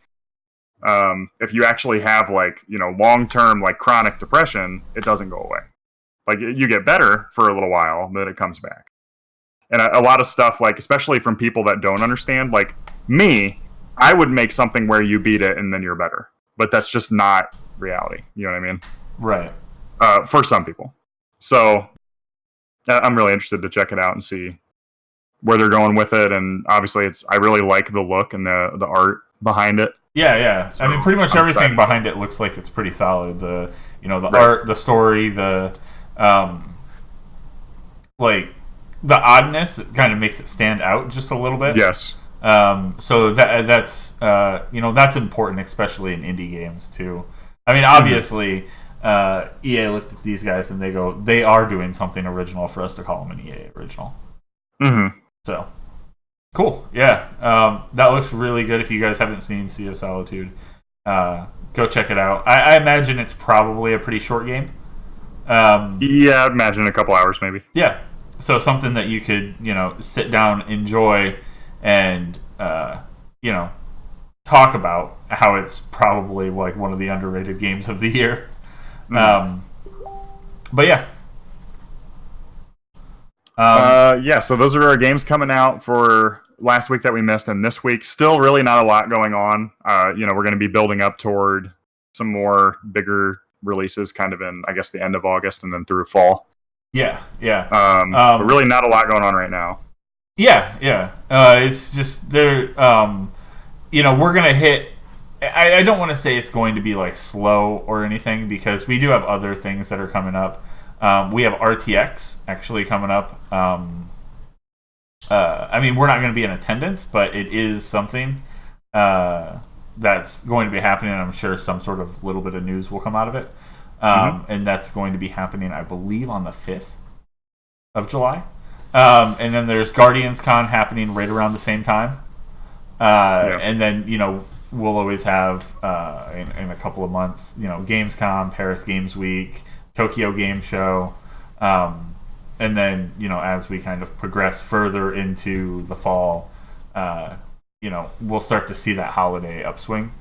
If you actually have like long-term like chronic depression, it doesn't go away. Like you get better for a little while, then it comes back. And a lot of stuff, like especially from people that don't understand, like me, I would make something where you beat it and then you're better, but that's just not reality. You know what I mean?
Right.
For some people. So I'm really interested to check it out and see where they're going with it. And obviously, I really like the look and the art behind it.
Yeah. So I mean, pretty much everything behind it looks like it's pretty solid. The art, the story, the like the oddness kind of makes it stand out just a little bit.
Yes.
So that's that's important, especially in indie games too. I mean, obviously, EA looked at these guys and they are doing something original for us to call them an EA original.
Mm-hmm.
So. Cool, yeah. That looks really good. If you guys haven't seen Sea of Solitude, go check it out. I imagine it's probably a pretty short game.
Yeah, I'd imagine a couple hours maybe.
Yeah, so something that you could, sit down, enjoy, and, talk about how it's probably like one of the underrated games of the year. Mm. But yeah.
So those are our games coming out for last week that we missed, and this week still really not a lot going on. We're going to be building up toward some more bigger releases kind of in, I guess, the end of August and then through fall.
Yeah.
But really not a lot going on right now.
Yeah. It's just there. We're going to hit. I don't want to say it's going to be like slow or anything because we do have other things that are coming up. We have RTX actually coming up. I mean, we're not going to be in attendance, but it is something that's going to be happening. I'm sure some sort of little bit of news will come out of it. And that's going to be happening, I believe, on the 5th of July. And then there's Guardians Con happening right around the same time. And then, we'll always have, in a couple of months, Gamescom, Paris Games Week, Tokyo Game Show, and then as we kind of progress further into the fall, we'll start to see that holiday upswing,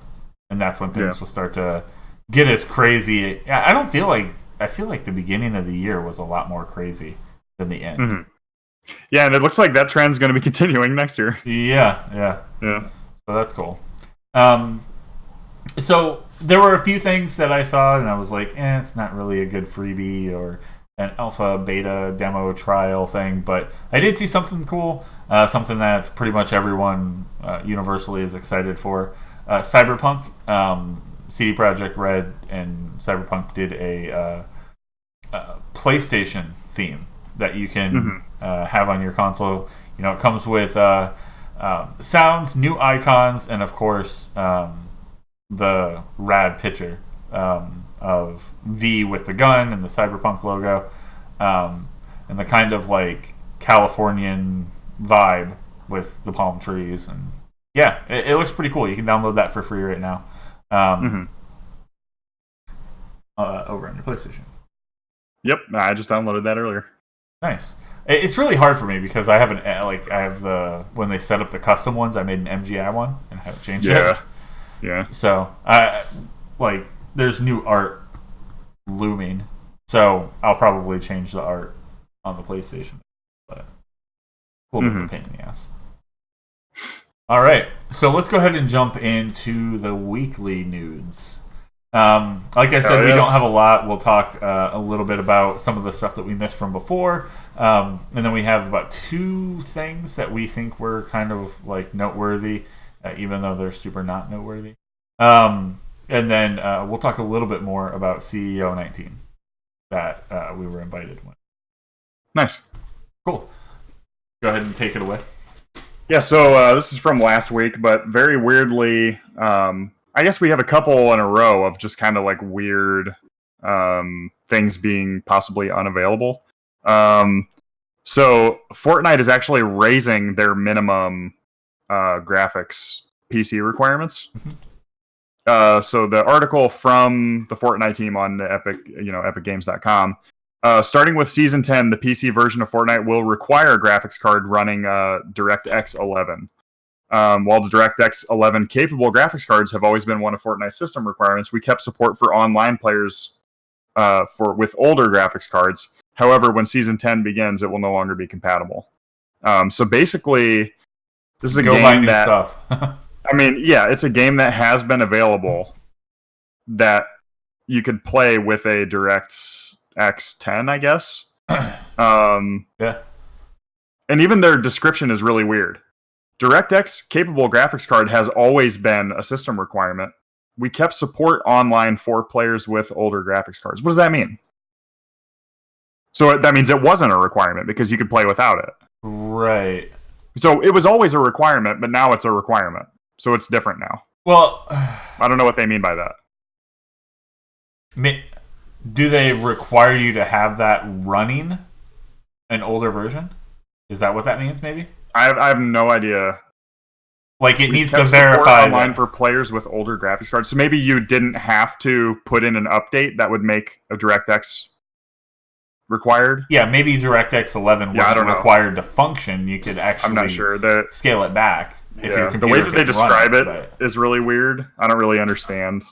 and that's when things will start to get as crazy. I don't feel like I feel like the beginning of the year was a lot more crazy than the end.
Mm-hmm. Yeah, and it looks like that trend's going to be continuing next year.
Yeah.
Yeah.
So that's cool. So there were a few things that I saw, and I was like, it's not really a good freebie or an alpha, beta, demo, trial thing. But I did see something cool, something that pretty much everyone universally is excited for. Cyberpunk, CD Projekt Red and Cyberpunk did a PlayStation theme that you can have on your console. You know, it comes with sounds, new icons, and of course the rad picture of V with the gun and the Cyberpunk logo, and the kind of like Californian vibe with the palm trees. And yeah, it looks pretty cool. You can download that for free right now over on your PlayStation.
Yep, I just downloaded that earlier.
Nice. It's really hard for me because I have when they set up the custom ones, I made an MGI one and I haven't changed it.
Yeah.
So there's new art looming, so I'll probably change the art on the PlayStation. But a little bit of a pain in the ass. All right, so let's go ahead and jump into the weekly nudes. Like I said, we don't have a lot. We'll talk a little bit about some of the stuff that we missed from before, and then we have about 2 things that we think were kind of like noteworthy, even though they're super not noteworthy. And then we'll talk a little bit more about CEO 19 that we were invited with.
Nice.
Cool. Go ahead and take it away.
Yeah, so this is from last week, but very weirdly, I guess we have a couple in a row of just kind of like weird things being possibly unavailable. So Fortnite is actually raising their minimum graphics PC requirements. So the article from the Fortnite team on the epicgames.com, starting with Season 10, the PC version of Fortnite will require a graphics card running DirectX 11. While the DirectX 11 capable graphics cards have always been one of Fortnite's system requirements, we kept support for online players with older graphics cards. However, when Season 10 begins, it will no longer be compatible. So basically, this is a game
buy new
that...
stuff.
I mean, yeah, it's a game that has been available that you could play with a DirectX 10, I guess.
Yeah.
And even their description is really weird. DirectX capable graphics card has always been a system requirement. We kept support online for players with older graphics cards. What does that mean? So that means it wasn't a requirement because you could play without it.
Right.
So it was always a requirement, but now it's a requirement. So it's different now.
Well,
I don't know what they mean by that.
Do they require you to have that running an older version? Is that what that means, maybe?
I have no idea.
Like, it needs to verify
online for players with older graphics cards. So maybe you didn't have to put in an update that would make a DirectX required.
Yeah, maybe DirectX 11 wasn't required to function. You could actually
I'm not sure.
Scale it back. If your
the way that they describe it
is
is really weird. I don't really understand.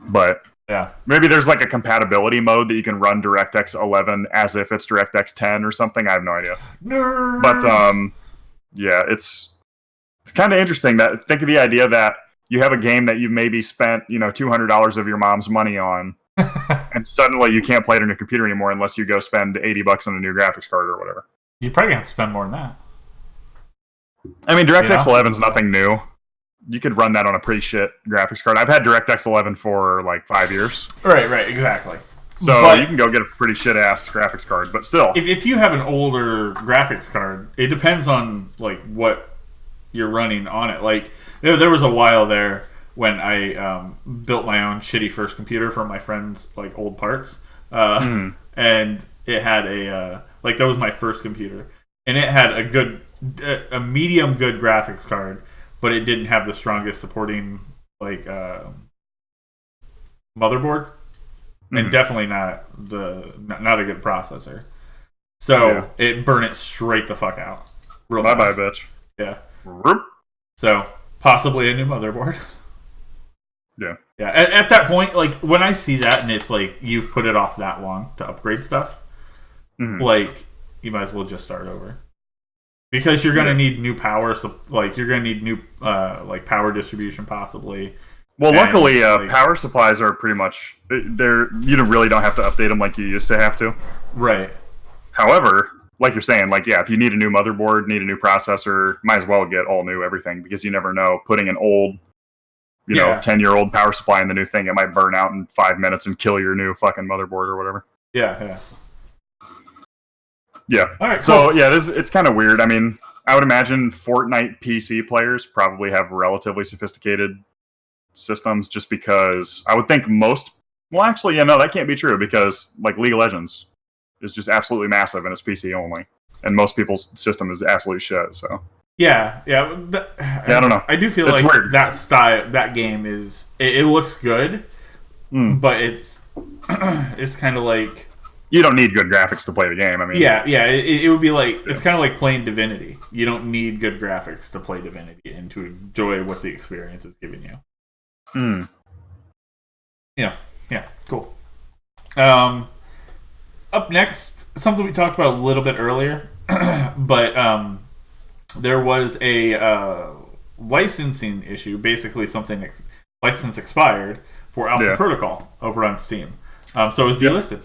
But
yeah,
maybe there's like a compatibility mode that you can run DirectX 11 as if it's DirectX 10 or something. I have no idea.
Nerds.
But yeah, it's kind of interesting that think of the idea that you have a game that you maybe spent, $200 of your mom's money on, and suddenly you can't play it on your computer anymore unless you go spend $80 on a new graphics card or whatever.
You'd probably have to spend more than that.
I mean, DirectX 11 is nothing new. You could run that on a pretty shit graphics card. I've had DirectX 11 for like 5 years.
Right, exactly.
So you can go get a pretty shit-ass graphics card, but still.
If you have an older graphics card, it depends on like what you're running on it. Like, there was a while there when I built my own shitty first computer from my friend's like old parts, and it had that was my first computer, and it had a medium good graphics card, but it didn't have the strongest supporting like motherboard, and definitely not a good processor. So it burned it straight the fuck out. Real fast.
Bye, bitch.
Yeah. So possibly a new motherboard.
Yeah.
Yeah. At that point, like when I see that and it's like you've put it off that long to upgrade stuff, like you might as well just start over. Because you're gonna need new power, so like you're gonna need new like power distribution possibly.
Well, luckily, power supplies are pretty much you really don't have to update them like you used to have to.
Right.
However, like you're saying, like if you need a new motherboard, need a new processor, might as well get all new everything because you never know. Putting an old, 10-year-old power supply in the new thing, it might burn out in 5 minutes and kill your new fucking motherboard or whatever.
Yeah.
Yeah.
All right.
So cool. It's kind of weird. I mean, I would imagine Fortnite PC players probably have relatively sophisticated systems, just because I would think most. Well, actually, no, that can't be true because like League of Legends is just absolutely massive and it's PC only, and most people's system is absolute shit. So.
Yeah.
I don't know.
I do feel
it's
like
weird.
that game is it looks good, but it's kind of like.
You don't need good graphics to play the game. I mean,
it would be like it's kind of like playing Divinity. You don't need good graphics to play Divinity and to enjoy what the experience is giving you. Yeah, cool. Up next, something we talked about a little bit earlier, but there was a licensing issue. Basically, something license expired for Alpha Protocol over on Steam. So it was delisted.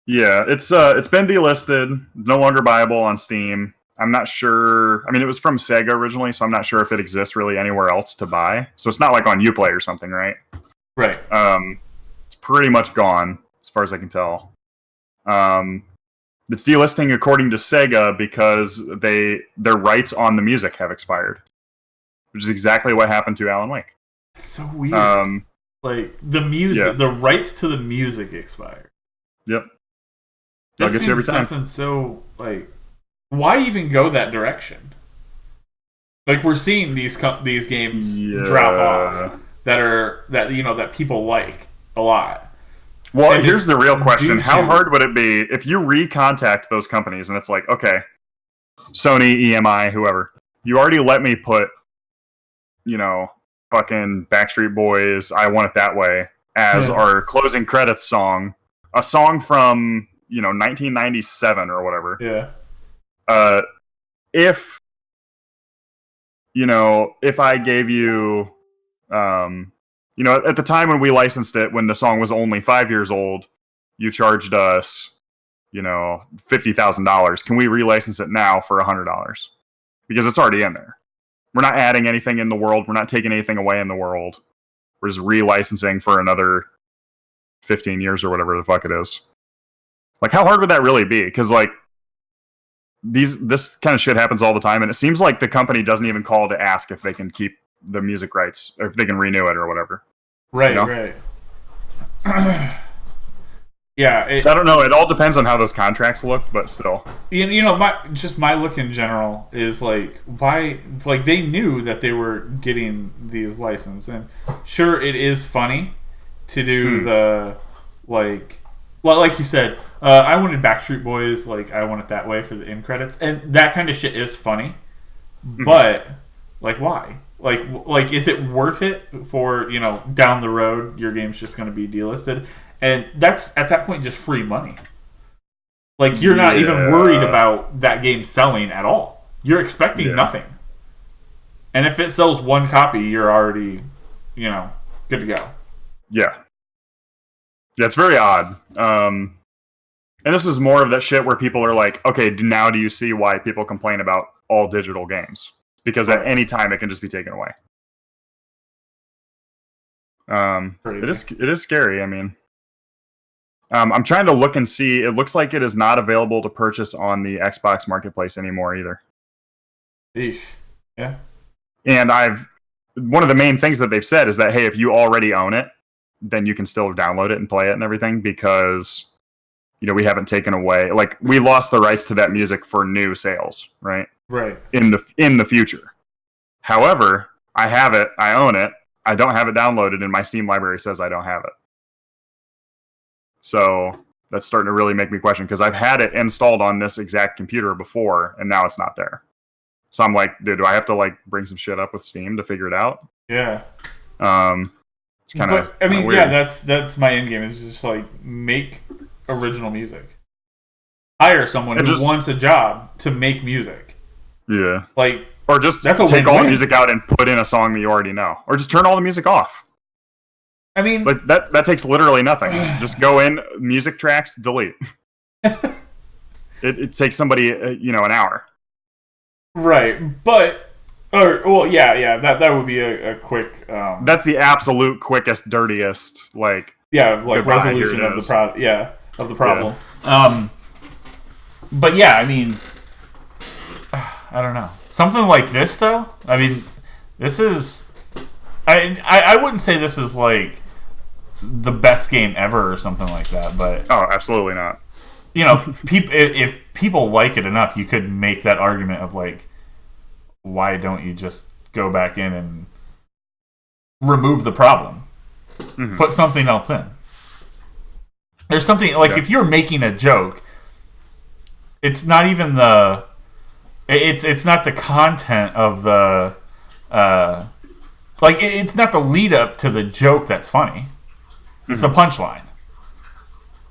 Yeah, it's been delisted, no longer buyable on Steam. I'm not sure. I mean, it was from Sega originally, so I'm not sure if it exists really anywhere else to buy. So it's not like on Uplay or something, right?
Right.
It's pretty much gone as far as I can tell. It's delisting according to Sega because their rights on the music have expired, which is exactly what happened to Alan Wake.
It's so weird. Like the music, the rights to the music expired.
Yep.
That seems something so like. Why even go that direction? Like we're seeing these games drop off that people like a lot.
Well, and here's the real question: how hard would it be if you recontact those companies and it's like, okay, Sony, EMI, whoever, you already let me put, fucking Backstreet Boys, I Want It That Way as our closing credits song, a song from 1997 or whatever.
Yeah.
If I gave you, at the time when we licensed it, when the song was only 5 years old, you charged us, $50,000. Can we relicense it now for $100? Because it's already in there. We're not adding anything in the world. We're not taking anything away in the world. We're just relicensing for another 15 years or whatever the fuck it is. Like, how hard would that really be? Because, like, this kind of shit happens all the time, and it seems like the company doesn't even call to ask if they can keep the music rights, or if they can renew it or whatever.
Right, right. Yeah.
So I don't know. It all depends on how those contracts look, but still.
My look in general is like, why? It's like they knew that they were getting these licenses, and sure, it is funny to do the like. Well, like you said, I wanted Backstreet Boys, like, I Want It That Way for the end credits. And that kind of shit is funny. But, like, why? Like, is it worth it for, down the road, your game's just going to be delisted? And that's, at that point, just free money. Like, you're not even worried about that game selling at all. You're expecting nothing. And if it sells one copy, you're already, good to go.
Yeah. Yeah, it's very odd. And this is more of that shit where people are like, okay, now do you see why people complain about all digital games? Because at any time it can just be taken away. It is scary. I mean, I'm trying to look and see. It looks like it is not available to purchase on the Xbox Marketplace anymore either.
Eesh. Yeah.
And one of the main things that they've said is that, hey, if you already own it, then you can still download it and play it and everything, because we haven't taken away, like, we lost the rights to that music for new sales, right in the future. However, I have it, I own it, I don't have it downloaded, and my Steam library says I don't have it. So that's starting to really make me question, because I've had it installed on this exact computer before and now it's not there. So I'm like, dude, do I have to like bring some shit up with Steam to figure it out?
Yeah.
It's kind of.
But I mean,
weird.
yeah, that's my end game. Is just like make original music. Hire someone who wants a job to make music.
Yeah.
Like,
or just take all the music out and put in a song that you already know, or just turn all the music off.
I mean,
like that takes literally nothing. Just go in, music tracks, delete. It takes somebody an hour.
Right, but that would be a quick.
That's the absolute quickest, dirtiest,
resolution of the problem. Yeah. But yeah, I mean, I don't know. Something like this, though. I mean, this is. I wouldn't say this is like the best game ever or something like that, but
absolutely not.
If people like it enough, you could make that argument of like, why don't you just go back in and remove the problem, put something else in? There's something like if you're making a joke, it's not even it's not the content of the it's not the lead up to the joke that's funny. It's the punchline.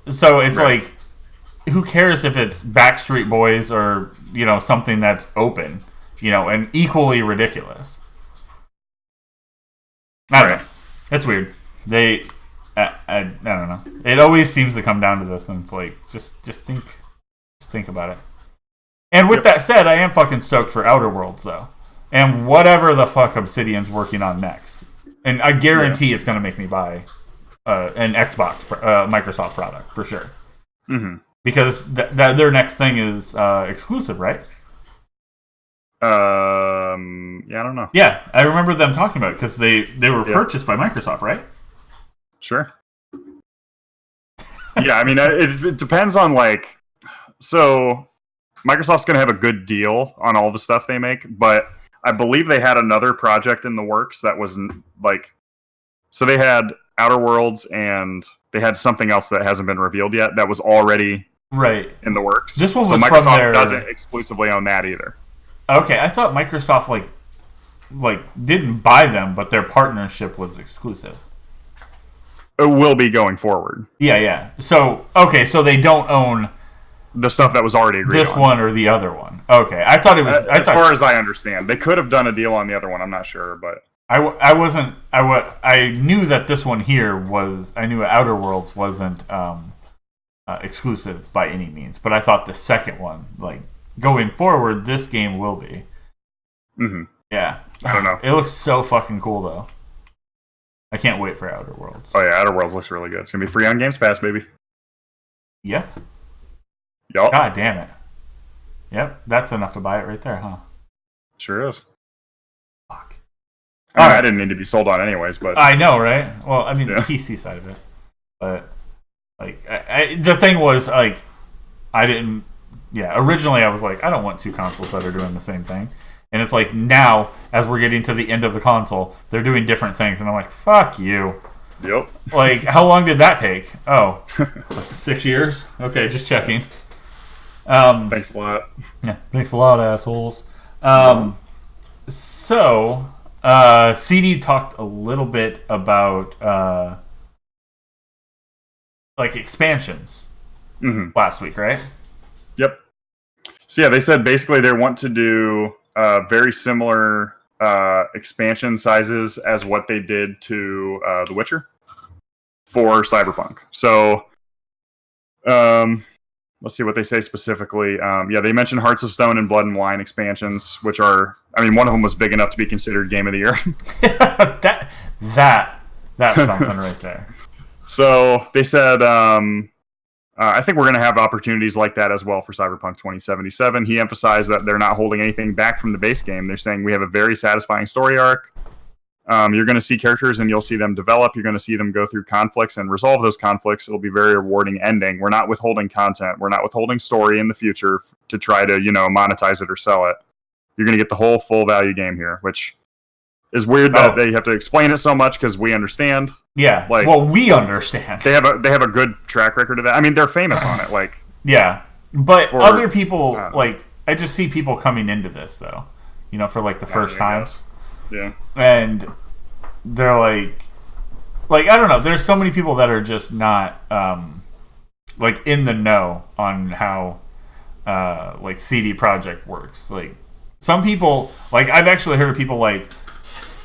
So it's like, who cares if it's Backstreet Boys or something that's open, and equally ridiculous. I don't know. It's weird. I don't know. It always seems to come down to this, and it's like just think about it. And with that said, I am fucking stoked for Outer Worlds though, and whatever the fuck Obsidian's working on next, and I guarantee it's gonna make me buy an Xbox Microsoft product for sure. Because their next thing is exclusive, right?
I don't know.
Yeah, I remember them talking about it because they were purchased by Microsoft, right?
Sure. Yeah, I mean, it depends on so Microsoft's going to have a good deal on all the stuff they make, but I believe they had another project in the works that was so they had Outer Worlds and they had something else that hasn't been revealed yet that was already in the works.
This one was
Microsoft
from their...
doesn't exclusively own that either.
Okay, I thought Microsoft didn't buy them, but their partnership was exclusive.
It will be going forward.
Yeah. So they don't own
the stuff that was already agreed on.
This one or the other one. Okay, I thought it was.
As far as I understand, they could have done a deal on the other one. I'm not sure, but
I knew that this one here was. I knew Outer Worlds wasn't exclusive by any means, but I thought the second one, going forward, this game will be. Yeah,
I don't know.
It looks so fucking cool though. I can't wait for Outer Worlds.
Oh yeah, Outer Worlds looks really good. It's gonna be free on Games Pass, baby.
Yeah.
Yep.
God damn it. Yep, that's enough to buy it right there, huh?
Sure is.
Fuck.
I didn't need to be sold on anyways, but
I know, right? Well, I mean, the PC side of it, but the thing was I didn't. Yeah, originally I was like, I don't want two consoles that are doing the same thing. And it's like now, as we're getting to the end of the console, they're doing different things. And I'm like, fuck you.
Yep.
How long did that take? Oh, 6 years? Okay, just checking.
Thanks a lot.
Yeah, thanks a lot, assholes. So, CD talked a little bit about expansions last week, right?
Yep. So yeah, they said basically they want to do very similar expansion sizes as what they did to The Witcher for Cyberpunk. So let's see what they say specifically. They mentioned Hearts of Stone and Blood and Wine expansions, which are, one of them was big enough to be considered Game of the Year.
That's something right there.
So they said, I think we're going to have opportunities like that as well for Cyberpunk 2077. He emphasized that they're not holding anything back from the base game. They're saying we have a very satisfying story arc. You're going to see characters and you'll see them develop. You're going to see them go through conflicts and resolve those conflicts. It'll be a very rewarding ending. We're not withholding content. We're not withholding story in the future to try to, monetize it or sell it. You're going to get the whole full value game here, which is weird that they have to explain it so much because we understand.
Yeah, we understand.
They have a good track record of that. They're famous on it.
Yeah, but other people, I just see people coming into this, though, for the first time.
Yeah.
And they're like I don't know. There's so many people that are just not like in the know on how like CD Projekt works. Like some people, like I've actually heard of people like,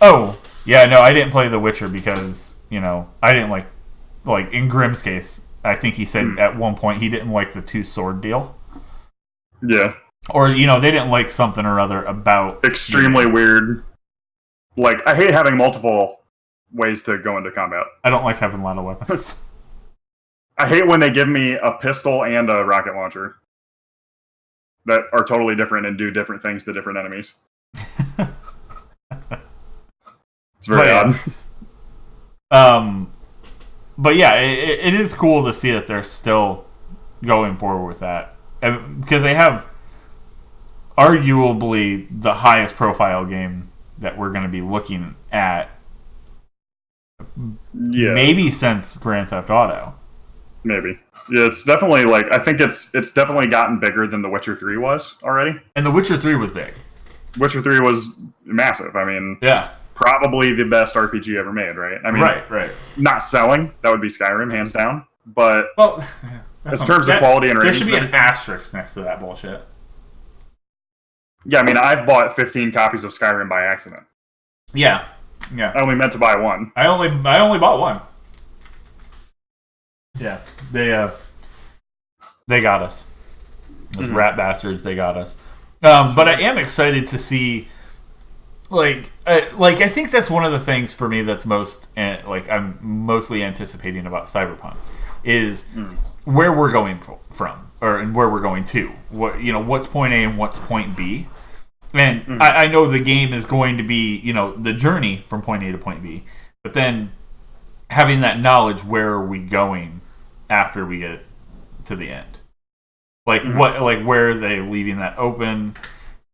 oh yeah, no, I didn't play The Witcher because I didn't like in Grimm's case. I think he said at one point he didn't like the 2 sword deal.
Yeah.
Or they didn't like something or other about
extremely weird. Like I hate having multiple ways to go into combat.
I don't like having a lot of weapons.
I hate when they give me a pistol and a rocket launcher that are totally different and do different things to different enemies. It's very
odd. But yeah, it is cool to see that they're still going forward with that. Because they have arguably the highest profile game that we're going to be looking at.
Yeah.
Maybe since Grand Theft Auto.
Maybe. Yeah, it's definitely I think it's definitely gotten bigger than The Witcher 3 was already.
And The Witcher 3 was big.
Witcher 3 was massive. I mean,
yeah.
Probably the best RPG ever made, right? I mean,
right.
Not selling, that would be Skyrim, hands down. But in terms of
that,
quality and ratings,
there should be an asterisk next to that bullshit.
Yeah, I mean, I've bought 15 copies of Skyrim by accident.
Yeah.
I only meant to buy one.
I only bought one. Yeah, they got us. Those rat bastards, they got us. But I am excited to see, I think that's one of the things for me that's I'm mostly anticipating about Cyberpunk is where we're going from, and where we're going to. What's point A and what's point B. And I know the game is going to be, the journey from point A to point B. But then having that knowledge, where are we going after we get to the end? Where are they leaving that open,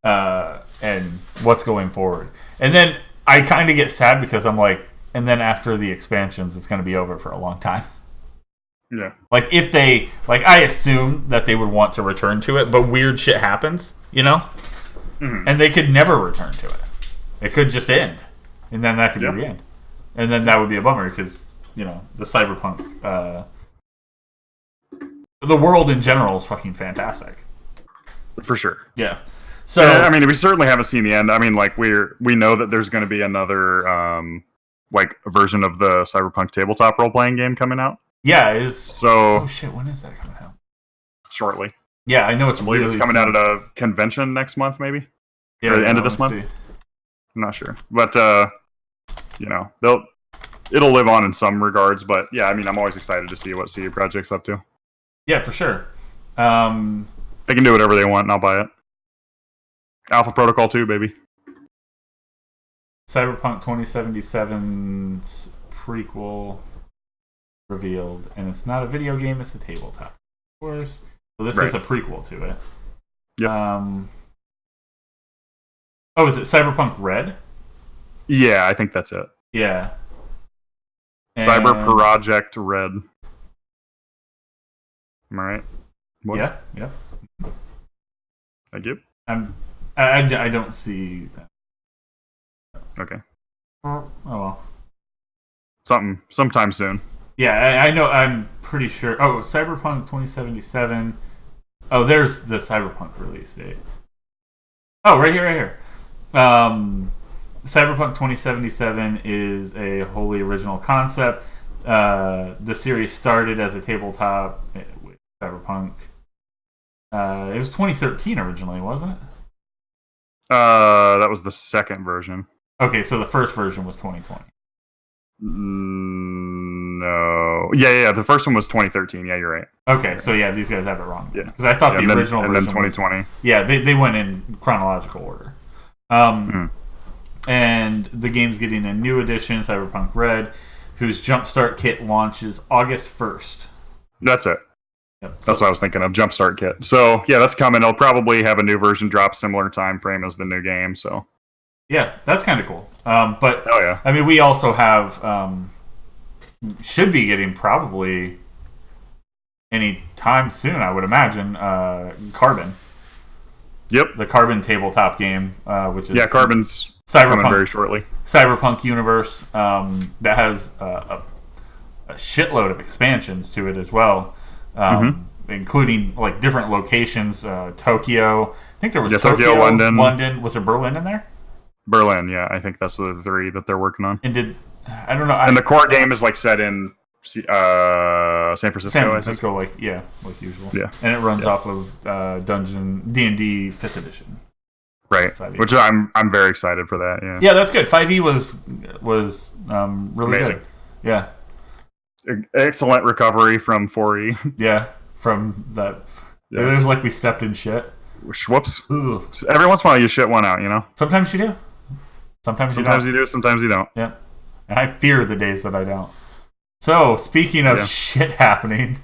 and what's going forward? And then I kind of get sad because I'm like, and then after the expansions, it's going to be over for a long time.
Yeah.
If they, I assume that they would want to return to it, but weird shit happens, and they could never return to it. It could just end, and then that could be the end, and then that would be a bummer because the Cyberpunk, the world in general is fucking fantastic.
For sure.
Yeah. So
I mean, we certainly haven't seen the end. I mean, we know that there's going to be another version of the Cyberpunk tabletop role playing game coming out.
Yeah,
oh
shit, when is that coming out?
Shortly.
Yeah, I know it's
it's coming out at a convention next month, maybe.
Yeah,
or the end of this month.
See.
I'm not sure, but it'll live on in some regards. But yeah, I mean, I'm always excited to see what CD Projekt's up to.
Yeah, for sure.
They can do whatever they want, and I'll buy it. Alpha Protocol 2, baby.
Cyberpunk 2077's prequel revealed, and it's not a video game; it's a tabletop, of course. So this is a prequel to it.
Yep.
Is it Cyberpunk Red?
Yeah, I think that's it.
Yeah.
Cyber Project Red. Am I right? What?
Yeah.
Thank you.
I don't see that.
Okay.
Oh well.
Sometime soon.
Yeah, I know. I'm pretty sure. Oh, Cyberpunk 2077. Oh, there's the Cyberpunk release date. Oh, right here. Cyberpunk 2077 is a wholly original concept. The series started as a tabletop with Cyberpunk. It was 2013 originally, wasn't it?
That was the second version.
Okay, so the first version was 2020.
No. Yeah. The first one was 2013. Yeah, you're right.
Okay, so yeah, these guys have it wrong.
Yeah,
because I thought the original version.
And then 2020.
They went in chronological order. And the game's getting a new edition, Cyberpunk Red, whose Jumpstart Kit launches August 1st.
That's it.
Yep.
That's what I was thinking of, Jumpstart Kit. So, yeah, that's coming. It'll probably have a new version drop similar time frame as the new game, so.
Yeah, that's kind of cool. But,
oh, yeah.
I mean, we also have, should be getting probably any time soon, I would imagine, Carbon.
Yep.
The Carbon tabletop game, which is...
Yeah, Carbon's coming very shortly.
Cyberpunk universe that has a shitload of expansions to it as well, including like different locations. Tokyo, I think there was Tokyo, London. Was there Berlin in there?
Berlin, yeah, I think that's the 3 that they're working on.
And I don't know.
And the core game is like set in San Francisco.
San Francisco, like usual.
Yeah,
and it runs off of D&D 5th edition.
Right, 5e. Which I'm very excited for that. Yeah,
yeah, that's good. 5e was really
amazing.
Good. Yeah,
excellent recovery from 4e.
Yeah, from that. Yeah. It was like we stepped in shit.
Whoops. Ugh. Every once in a while, you shit one out. You know.
Sometimes you do. Sometimes
you do. Sometimes you don't.
Yeah, and I fear the days that I don't. So speaking of shit happening,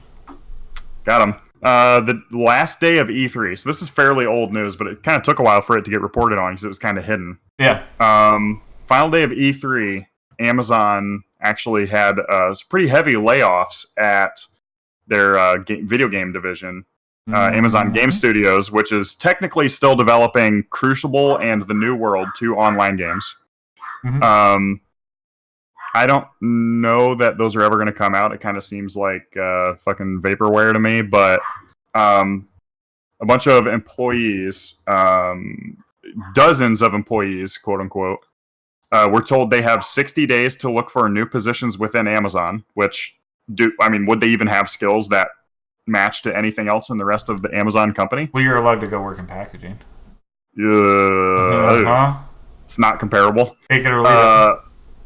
got him. The last day of E3. So this is fairly old news, but it kind of took a while for it to get reported on because it was kind of hidden.
Yeah.
Final day of E3, Amazon actually had pretty heavy layoffs at their video game division, Amazon Game Studios, which is technically still developing Crucible and The New World, 2 online games. I don't know that those are ever going to come out. It kind of seems like fucking vaporware to me, but a bunch of employees, dozens of employees, quote unquote, were told they have 60 days to look for new positions within Amazon, which would they even have skills that match to anything else in the rest of the Amazon company?
Well, you're allowed to go work in packaging.
It's not comparable.
Take it or leave it.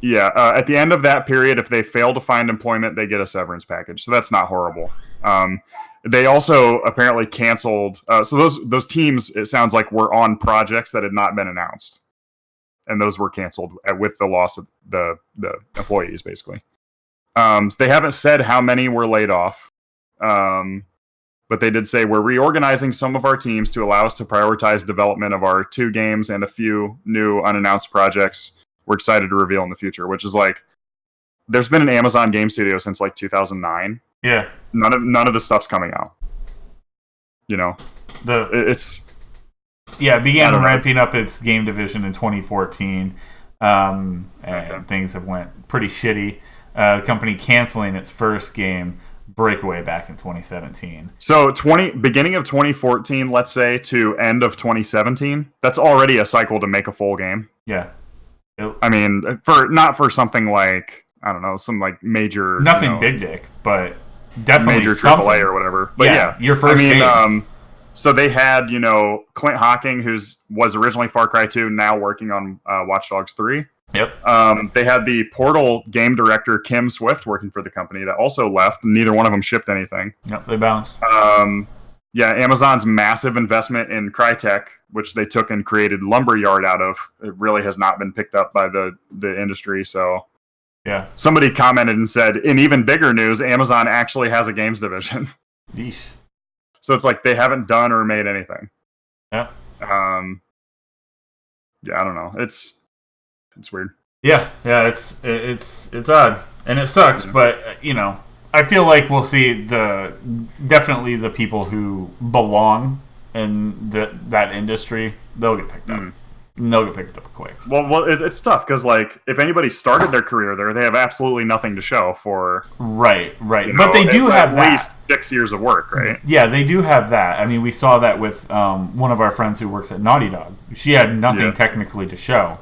Yeah, at the end of that period, if they fail to find employment, they get a severance package. So that's not horrible. They also apparently canceled. So those teams, it sounds like, were on projects that had not been announced, and those were canceled with the loss of the employees, basically. So they haven't said how many were laid off, but they did say we're reorganizing some of our teams to allow us to prioritize development of our 2 games and a few new unannounced projects we're excited to reveal in the future, which is like, there's been an Amazon game studio since like 2009.
Yeah.
None of the stuff's coming out. You know,
began ramping up its game division in 2014, and things have went pretty shitty. The company canceling its first game, Breakaway, back in 2017.
So beginning of 2014, let's say, to end of 2017, that's already a cycle to make a full game.
Yeah.
I mean, not for something like, I don't know, some like major...
Nothing big dick, but definitely
major
something.
AAA or whatever. But yeah,
your first game.
So they had, Clint Hocking, was originally Far Cry 2, now working on Watch Dogs 3.
Yep.
They had the Portal game director, Kim Swift, working for the company that also left. Neither one of them shipped anything.
Yep, they bounced.
Amazon's massive investment in Crytek, which they took and created Lumberyard out of, it really has not been picked up by the industry. So,
yeah.
Somebody commented and said, in even bigger news, Amazon actually has a games division.
Yeesh.
So it's like they haven't done or made anything.
Yeah.
I don't know. It's weird.
Yeah, it's odd and it sucks, but I feel like we'll see definitely the people who belong in that industry, they'll get picked up. And they'll get picked up quick.
Well, it's tough because like if anybody started their career there, they have absolutely nothing to show for.
Right. But they do have
at least 6 years of work, right?
Yeah, they do have that. I mean, we saw that with one of our friends who works at Naughty Dog. She had nothing technically to show,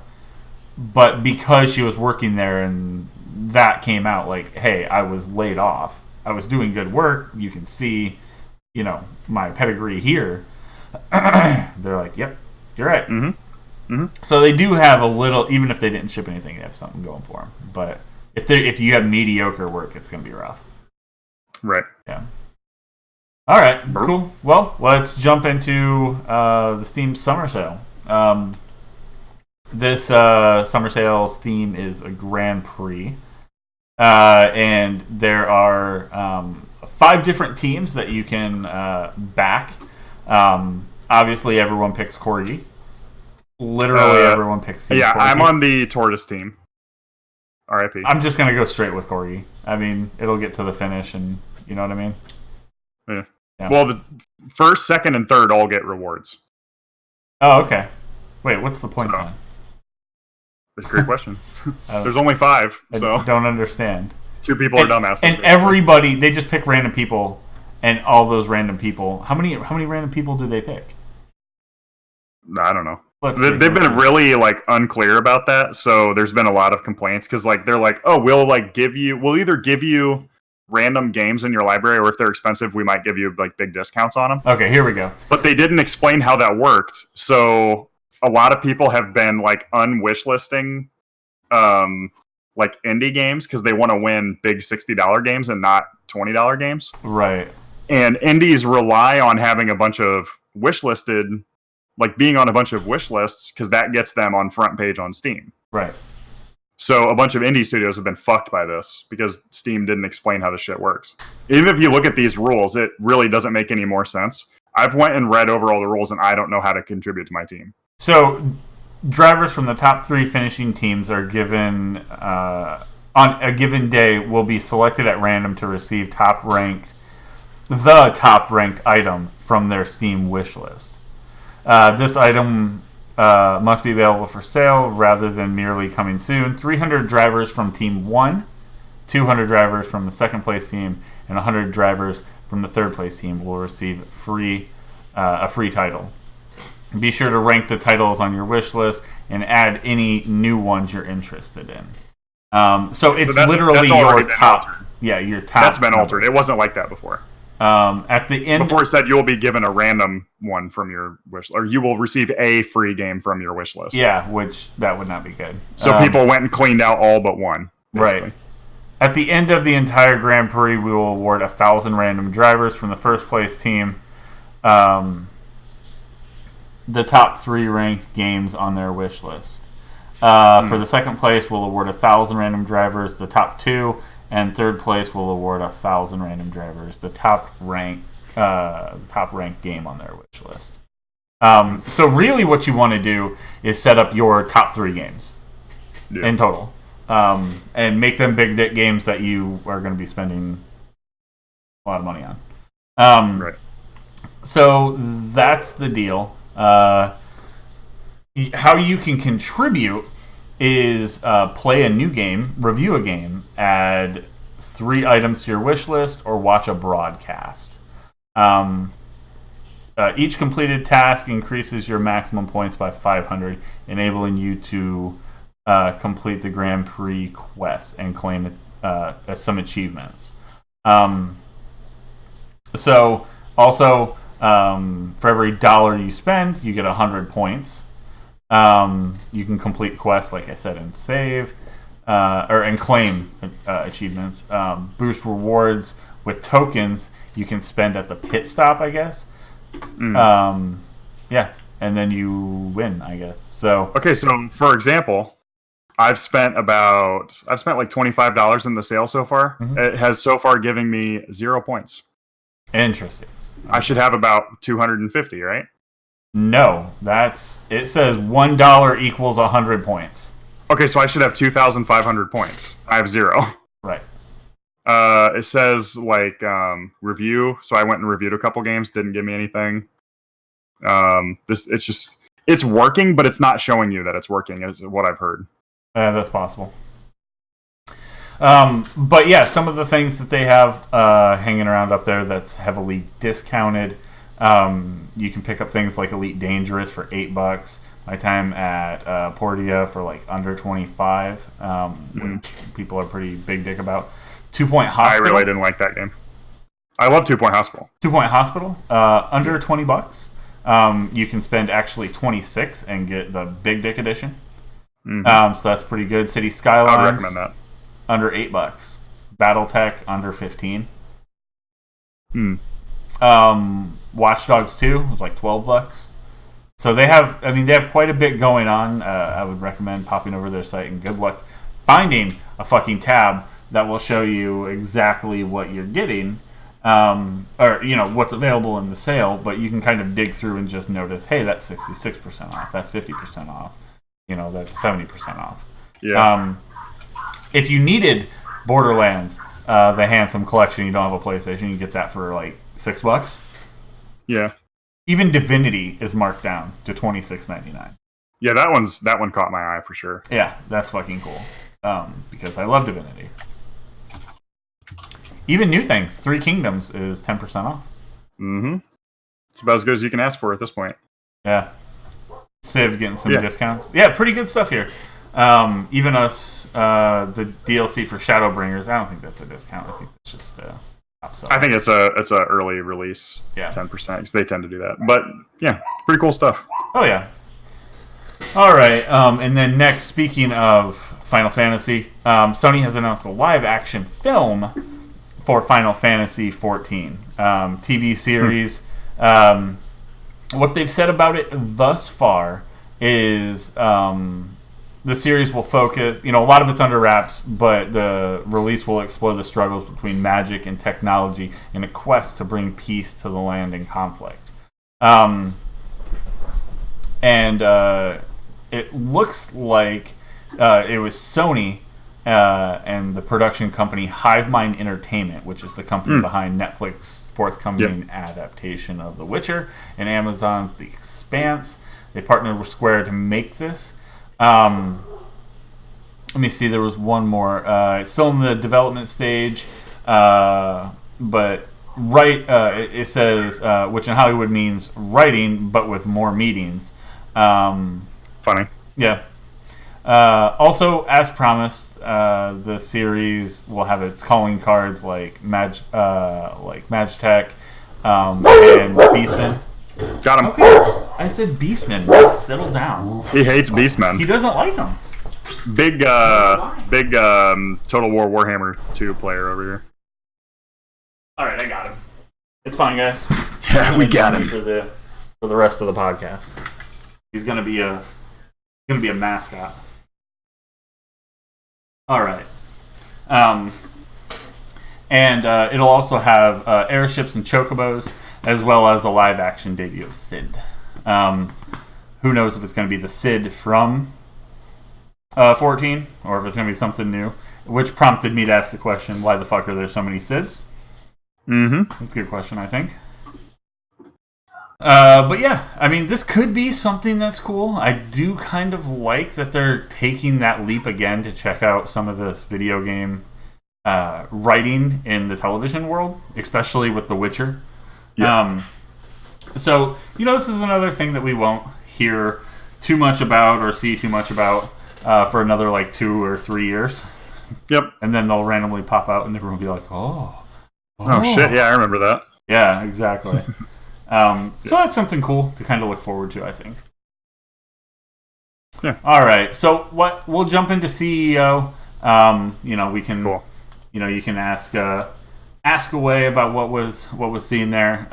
but because she was working there and that came out, like, hey, I was laid off. I was doing good work. You can see, my pedigree here. They're like, yep, you're right. So they do have a little, even if they didn't ship anything, they have something going for them. But if you have mediocre work, it's going to be rough.
Right.
Yeah. All right. Cool. Well, let's jump into the Steam Summer Sale. This Summer Sale's theme is a Grand Prix. And there are 5 different teams that you can back. Obviously, everyone picks Corgi. Literally, everyone picks Team Corgi.
I'm on the Tortoise team. R.I.P.
I'm just going to go straight with Corgi. I mean, it'll get to the finish, and you know what I mean?
Yeah. Well, the first, second, and third all get rewards.
Oh, okay. Wait, what's the point then?
That's a great question. There's only 5, so
I don't understand.
2 people are dumbasses.
And everybody, they just pick random people, and all those random people. How many random people do they pick?
I don't know. They've been really like unclear about that, so there's been a lot of complaints because like they're like, oh, we'll either give you random games in your library, or if they're expensive, we might give you like big discounts on them.
Okay, here we go.
But they didn't explain how that worked, so a lot of people have been like unwishlisting like indie games because they want to win big $60 games and not $20 games.
Right.
And indies rely on having a bunch of wishlisted, like being on a bunch of wish lists, because that gets them on front page on Steam.
Right.
So a bunch of indie studios have been fucked by this because Steam didn't explain how this shit works. Even if you look at these rules, it really doesn't make any more sense. I've went and read over all the rules, and I don't know how to contribute to my team.
So drivers from the top 3 finishing teams are given on a given day will be selected at random to receive the top ranked item from their Steam wish list. This item must be available for sale rather than merely coming soon. 300 drivers from Team 1, 200 drivers from the second place team, and 100 drivers from the third place team will receive a free title. Be sure to rank the titles on your wish list and add any new ones you're interested in. So it's literally your top.
Altered.
Yeah, your top.
That's been altered. It wasn't like that before.
At the end,
before it said you'll be given a random one from your wish, or you will receive a free game from your wish list.
Yeah, which that would not be good.
So people went and cleaned out all but one. Basically.
Right. At the end of the entire Grand Prix, we will award 1,000 random drivers from the first place team. The top 3 ranked games on their wish list. For the second place, we'll award 1,000 random drivers. The top 2 and third place will award 1,000 random drivers. The top ranked game on their wish list. So really, what you want to do is set up your top 3 games in total, and make them big dick games that you are going to be spending a lot of money on.
Right.
So that's the deal. How you can contribute is play a new game, review a game, add 3 items to your wish list, or watch a broadcast. Each completed task increases your maximum points by 500, enabling you to complete the Grand Prix quest and claim some achievements. So also, for every $1 you spend, you get 100 points. You can complete quests, like I said, and save, and claim achievements. Boost rewards with tokens you can spend at the pit stop, I guess. Yeah, and then you win, I guess. So
okay, so for example, I've spent like $25 in the sale so far. Mm-hmm. It has so far given me 0 points.
Interesting.
I should have about 250, right?
No, it says $1 equals 100 points.
Okay, so I should have 2,500 points. I have 0.
Right.
It says like review, so I went and reviewed a couple games. Didn't give me anything. It's working, but it's not showing you that it's working, is what I've heard.
That's possible. But yeah, some of the things that they have hanging around up there that's heavily discounted. You can pick up things like Elite Dangerous for $8. My time at Portia for like under 25, which people are pretty big dick about. 2 Point Hospital.
I really didn't like that game. I love 2 Point Hospital.
2 Point Hospital, under $20. You can spend actually 26 and get the Big Dick Edition. So that's pretty good. City Skylines.
I would recommend that.
Under $8. BattleTech under 15. Watch Dogs 2 was like $12. So they have quite a bit going on. I would recommend popping over their site, and good luck finding a fucking tab that will show you exactly what you're getting, or what's available in the sale. But you can kind of dig through and just notice, hey, that's 66% off. That's 50% off. That's 70% off.
Yeah.
If you needed Borderlands, the Handsome Collection, you don't have a PlayStation, you get that for like $6.
Yeah.
Even Divinity is marked down to $26.99.
Yeah, that one caught my eye for sure.
Yeah, that's fucking cool. Because I love Divinity. Even new things, Three Kingdoms is 10% off.
Mm-hmm. It's about as good as you can ask for at this point.
Yeah. Civ getting some discounts. Yeah, pretty good stuff here. Even us, the DLC for Shadowbringers, I don't think that's a discount. I think that's just upsell.
I think it's a early release, 10%, because they tend to do that. But yeah, pretty cool stuff.
Oh yeah. All right, and then next, speaking of Final Fantasy, Sony has announced a live-action film for Final Fantasy XIV TV series. What they've said about it thus far is the series will focus, a lot of it's under wraps, but the release will explore the struggles between magic and technology in a quest to bring peace to the land in conflict. It looks like it was Sony and the production company Hivemind Entertainment, which is the company behind Netflix's forthcoming adaptation of The Witcher and Amazon's The Expanse. They partnered with Square to make this. Let me see, there was one more. It's still in the development stage, but it says, which in Hollywood means writing, but with more meetings.
Funny.
Yeah. Also, as promised, the series will have its calling cards like Magitech and Beastman.
Got him.
Okay. I said Beastman. Settle down.
He hates Beastmen.
He doesn't like them.
Big Total War Warhammer 2 player over here.
All right, I got him. It's fine, guys.
Yeah, we got him
for the rest of the podcast. He's gonna be a mascot. All right. And it'll also have airships and chocobos, as well as a live-action debut of Sid. Who knows if it's going to be the Sid from 14, or if it's going to be something new, which prompted me to ask the question, why the fuck are there so many Sids?
Mm-hmm.
That's a good question, I think. But yeah, I mean, this could be something that's cool. I do kind of like that they're taking that leap again to check out some of this video game writing in the television world, especially with The Witcher. Yeah. So, this is another thing that we won't hear too much about or see too much about for another 2 or 3 years.
Yep.
And then they'll randomly pop out and everyone will be like, oh
shit, yeah, I remember that.
Yeah, exactly. So that's something cool to kind of look forward to, I think.
Yeah.
All right. So we'll jump into CEO. We can, cool. You can ask away about what was seen there.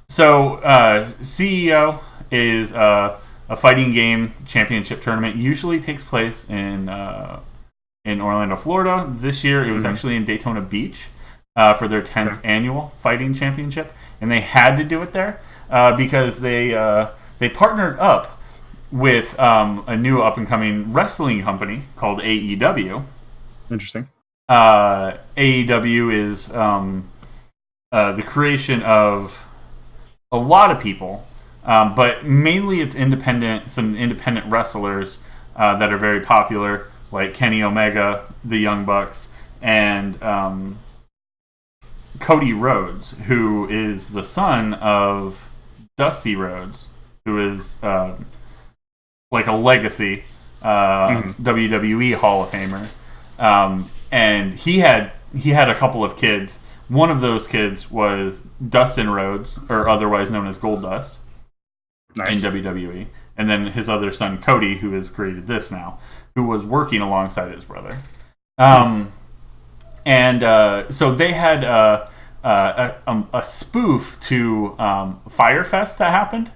CEO is a fighting game championship tournament. Usually takes place in Orlando, Florida. This year it was actually in Daytona Beach for their 10th annual fighting championship. And they had to do it there because they partnered up with a new up-and-coming wrestling company called AEW.
Interesting.
AEW is the creation of a lot of people, but mainly it's some independent wrestlers that are very popular, like Kenny Omega, the Young Bucks, and Cody Rhodes, who is the son of Dusty Rhodes, who is like a legacy WWE Hall of Famer, and he had a couple of kids. One of those kids was Dustin Rhodes, or otherwise known as Goldust, in WWE, and then his other son Cody, who has created this now, who was working alongside his brother. So they had a spoof to Firefest that happened.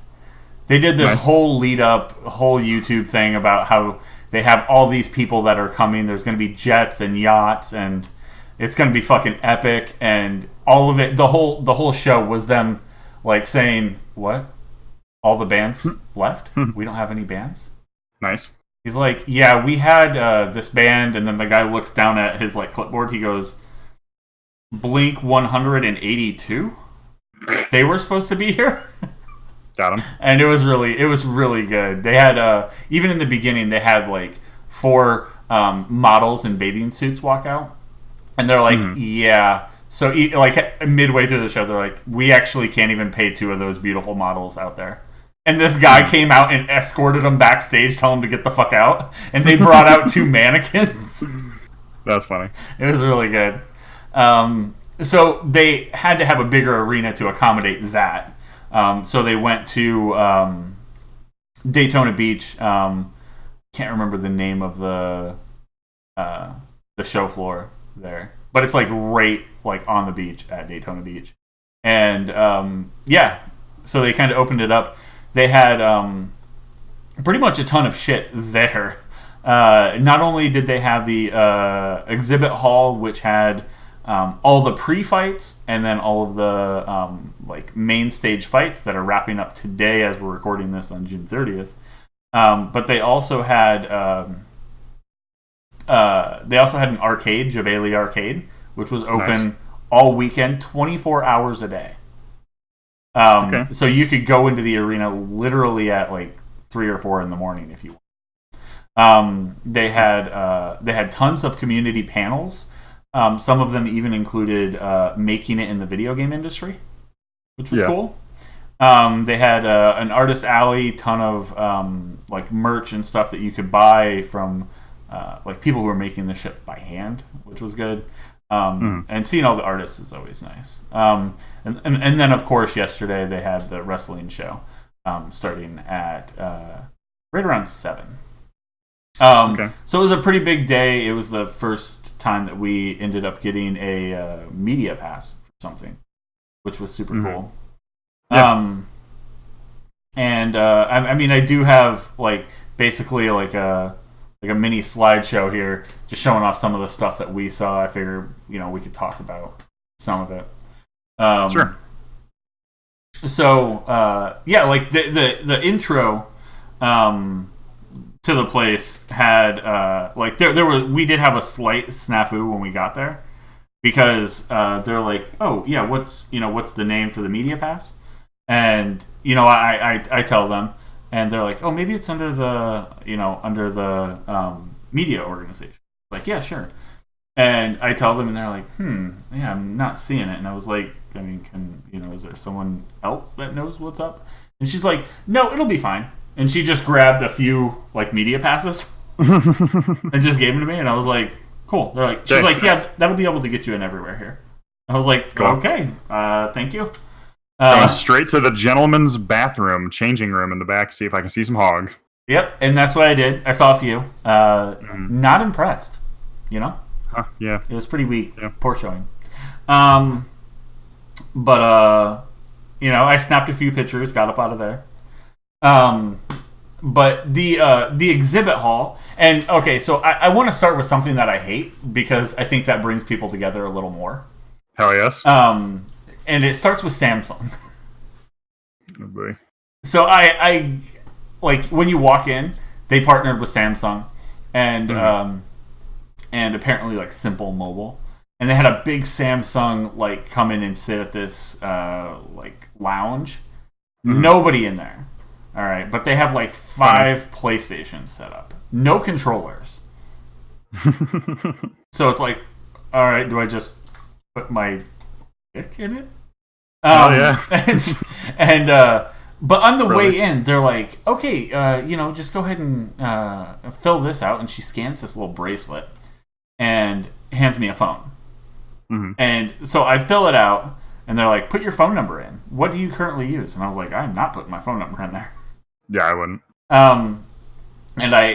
They did this whole whole YouTube thing about how they have all these people that are coming. There's going to be jets and yachts, and it's going to be fucking epic. And all of it, the whole show was them saying, "What? All the bands left? We don't have any bands."
Nice.
He's like, "Yeah, we had this band," and then the guy looks down at his clipboard. He goes, Blink 182? They were supposed to be here?
Got him.
And it was really good. They had even in the beginning they had like 4 models in bathing suits walk out, and they're like, yeah. So like midway through the show, they're like, we actually can't even pay 2 of those beautiful models out there. And this guy came out and escorted them backstage, telling them to get the fuck out. And they brought out 2 mannequins.
That's funny.
It was really good. So they had to have a bigger arena to accommodate that. So they went to Daytona Beach. Can't remember the name of the show floor there, but it's like right like on the beach at Daytona Beach. And yeah, so they kind of opened it up. They had pretty much a ton of shit there. Not only did they have the exhibit hall, which had all the pre-fights and then all of the like main stage fights that are wrapping up today as we're recording this on June 30th. But they also had an arcade, Jabali Arcade, which was open all weekend, 24 hours a day. So you could go into the arena literally at like 3 or 4 in the morning if you want. They had tons of community panels. Some of them even included making it in the video game industry, which was cool. They had an artist alley, ton of like merch and stuff that you could buy from like people who were making the shit by hand, which was good. And seeing all the artists is always nice. And then, of course, yesterday they had the wrestling show starting at right around 7. So it was a pretty big day. It was the first time that we ended up getting a media pass for something, which was super cool. Yeah. I mean, I do have like basically like a mini slideshow here, just showing off some of the stuff that we saw. I figure, we could talk about some of it.
Sure.
So, yeah, like the intro to the place had like we did have a slight snafu when we got there, because they're like, oh yeah, what's the name for the media pass? And I tell them. And they're like, oh, maybe it's under the media organization. Like, yeah, sure. And I tell them, and they're like, yeah, I'm not seeing it. And I was like, I mean, is there someone else that knows what's up? And she's like, no, it'll be fine. And she just grabbed a few, like, media passes and just gave them to me. And I was like, cool. They're like, she's like, yeah, that'll be able to get you in everywhere here. I was like, okay, thank you.
Going straight to the gentleman's bathroom, changing room in the back, see if I can see some hog.
Yep, and that's what I did. I saw a few. Not impressed, Yeah. It was pretty weak. Yeah. Poor showing. But I snapped a few pictures, got up out of there. But the exhibit hall, and okay, so I want to start with something that I hate, because I think that brings people together a little more.
Hell yes.
And it starts with Samsung.
Oh boy.
So I like when you walk in, they partnered with Samsung and apparently like Simple Mobile, and they had a big Samsung like come in and sit at this like lounge. Nobody in there. All right, but they have like 5 PlayStations set up. No controllers. So it's like, all right, do I just put my dick in it?
Yeah.
But on the way in, they're like, okay, just go ahead and fill this out. And she scans this little bracelet and hands me a phone. And so I fill it out, and they're like, put your phone number in. What do you currently use? And I was like, I'm not putting my phone number in there.
Yeah, I wouldn't.
And I,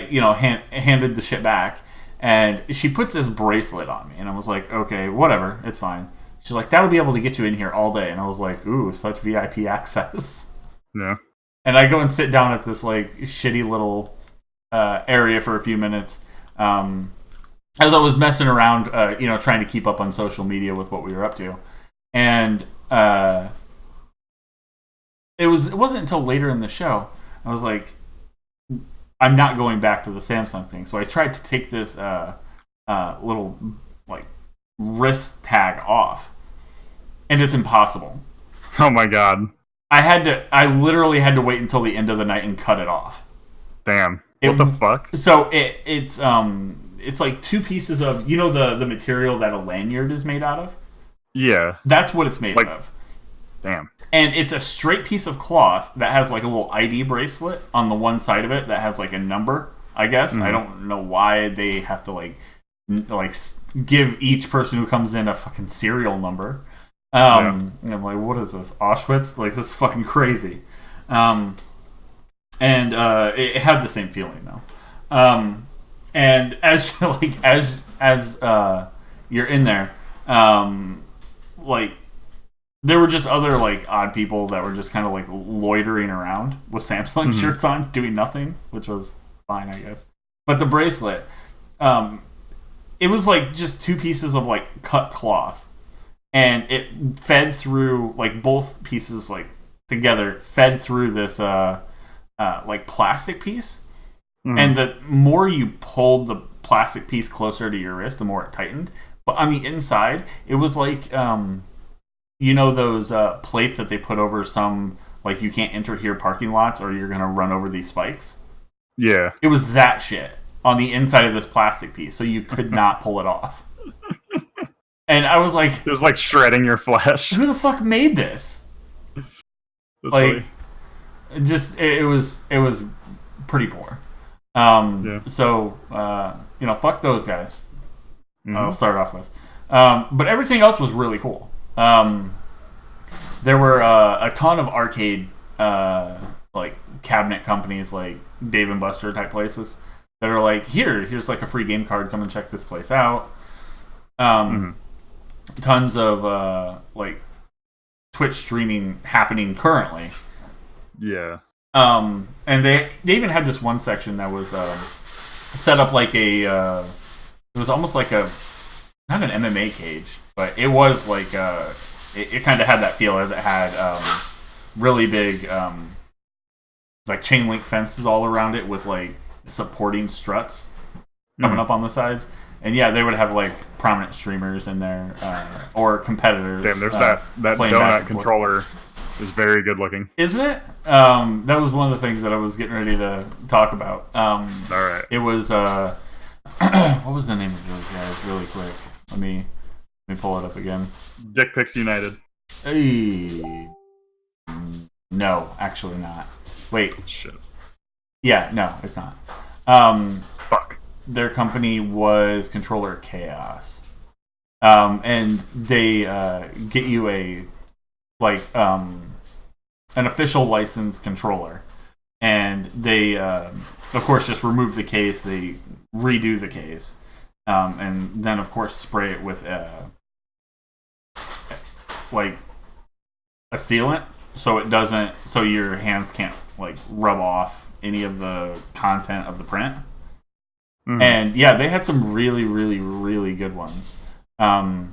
handed the shit back, and she puts this bracelet on me, and I was like, okay, whatever, it's fine. She's like, that'll be able to get you in here all day. And I was like, ooh, such VIP access. Yeah. And I go and sit down at this like shitty little area for a few minutes. As I was messing around, trying to keep up on social media with what we were up to. And it wasn't until later in the show, I was like, I'm not going back to the Samsung thing. So I tried to take this little like wrist tag off, and it's impossible.
Oh my god.
I literally had to wait until the end of the night and cut it off.
Damn. What the fuck?
So it's like two pieces of, you know, the material that a lanyard is made out of?
Yeah.
That's what it's made of.
Damn.
And it's a straight piece of cloth that has like a little ID bracelet on the one side of it that has like a number, I guess. I don't know why they have to like give each person who comes in a fucking serial number. And I'm like, what is this? Auschwitz? Like, this is fucking crazy. And it had the same feeling though. And as you're in there, like, there were just other like odd people that were just kind of like loitering around with Samsung shirts on, doing nothing, which was fine, I guess. But the bracelet, it was like just two pieces of like cut cloth, and it fed through, like, both pieces like together fed through this like plastic piece. And the more you pulled the plastic piece closer to your wrist, the more it tightened. But on the inside, it was like, you know, those plates that they put over some, like, you can't enter here parking lots or you're going to run over these spikes? Yeah. It was that shit on the inside of this plastic piece, so you could not pull it off. And I was like...
It was like shredding your flesh.
Who the fuck made this?
That's
like, funny. It was pretty poor. So, you know, fuck those guys. I'll start off with. But everything else was really cool. There were a ton of arcade, like, cabinet companies, like Dave and Buster type places, that are like, here's like a free game card, come and check this place out. Tons of, like, Twitch streaming happening currently.
Yeah.
And they even had this one section that was set up like a it was almost like a, not an MMA cage, but it was like it kind of had that feel, as it had really big like chain link fences all around it with like supporting struts coming up on the sides. And yeah, they would have like prominent streamers in there, or competitors.
Damn, there's that donut controller is very good looking.
Isn't it? That was one of the things that I was getting ready to talk about. All
right.
It was what was the name of those guys? Really quick. Let me pull it up again.
Dick Pics United.
Hey. No, actually not. Wait.
Shit.
Yeah, no, it's not.
Fuck.
Their company was Controller Chaos. And they get you a, like, an official licensed controller. And they, of course, just remove the case. They redo the case. And then, of course, spray it with, like, a sealant. So it doesn't, so your hands can't, like, rub off any of the content of the print. And yeah, they had some really, really, really good ones. Had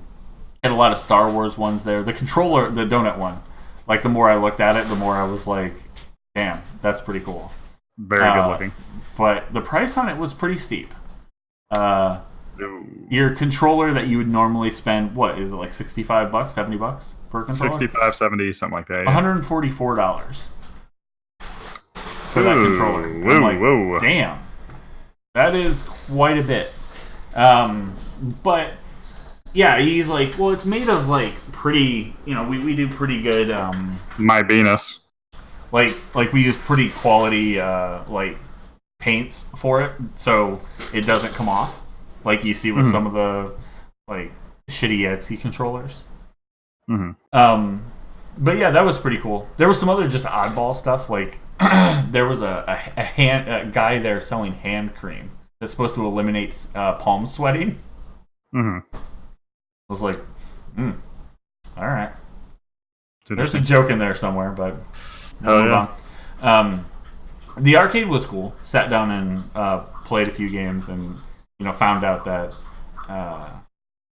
a lot of Star Wars ones there. The controller, the donut one, like, the more I looked at it, the more I was like, damn, that's pretty cool.
Very good looking.
But the price on it was pretty steep. Your controller that you would normally spend, what is it, like $65, $70 per controller?
65, 70, something like that.
Yeah. $144 for that controller. I'm like, damn. That is quite a bit. But yeah, he's like, well, it's made of like pretty, you know, we do pretty good
my Venus.
Like we use pretty quality like paints for it, so it doesn't come off like you see with some of the like shitty Etsy controllers. But yeah, that was pretty cool. There was some other just oddball stuff, like there was a guy there selling hand cream that's supposed to eliminate palm sweating. I was like, all right. There's a joke in there somewhere, but we'll move on. The arcade was cool. Sat down and played a few games, and found out that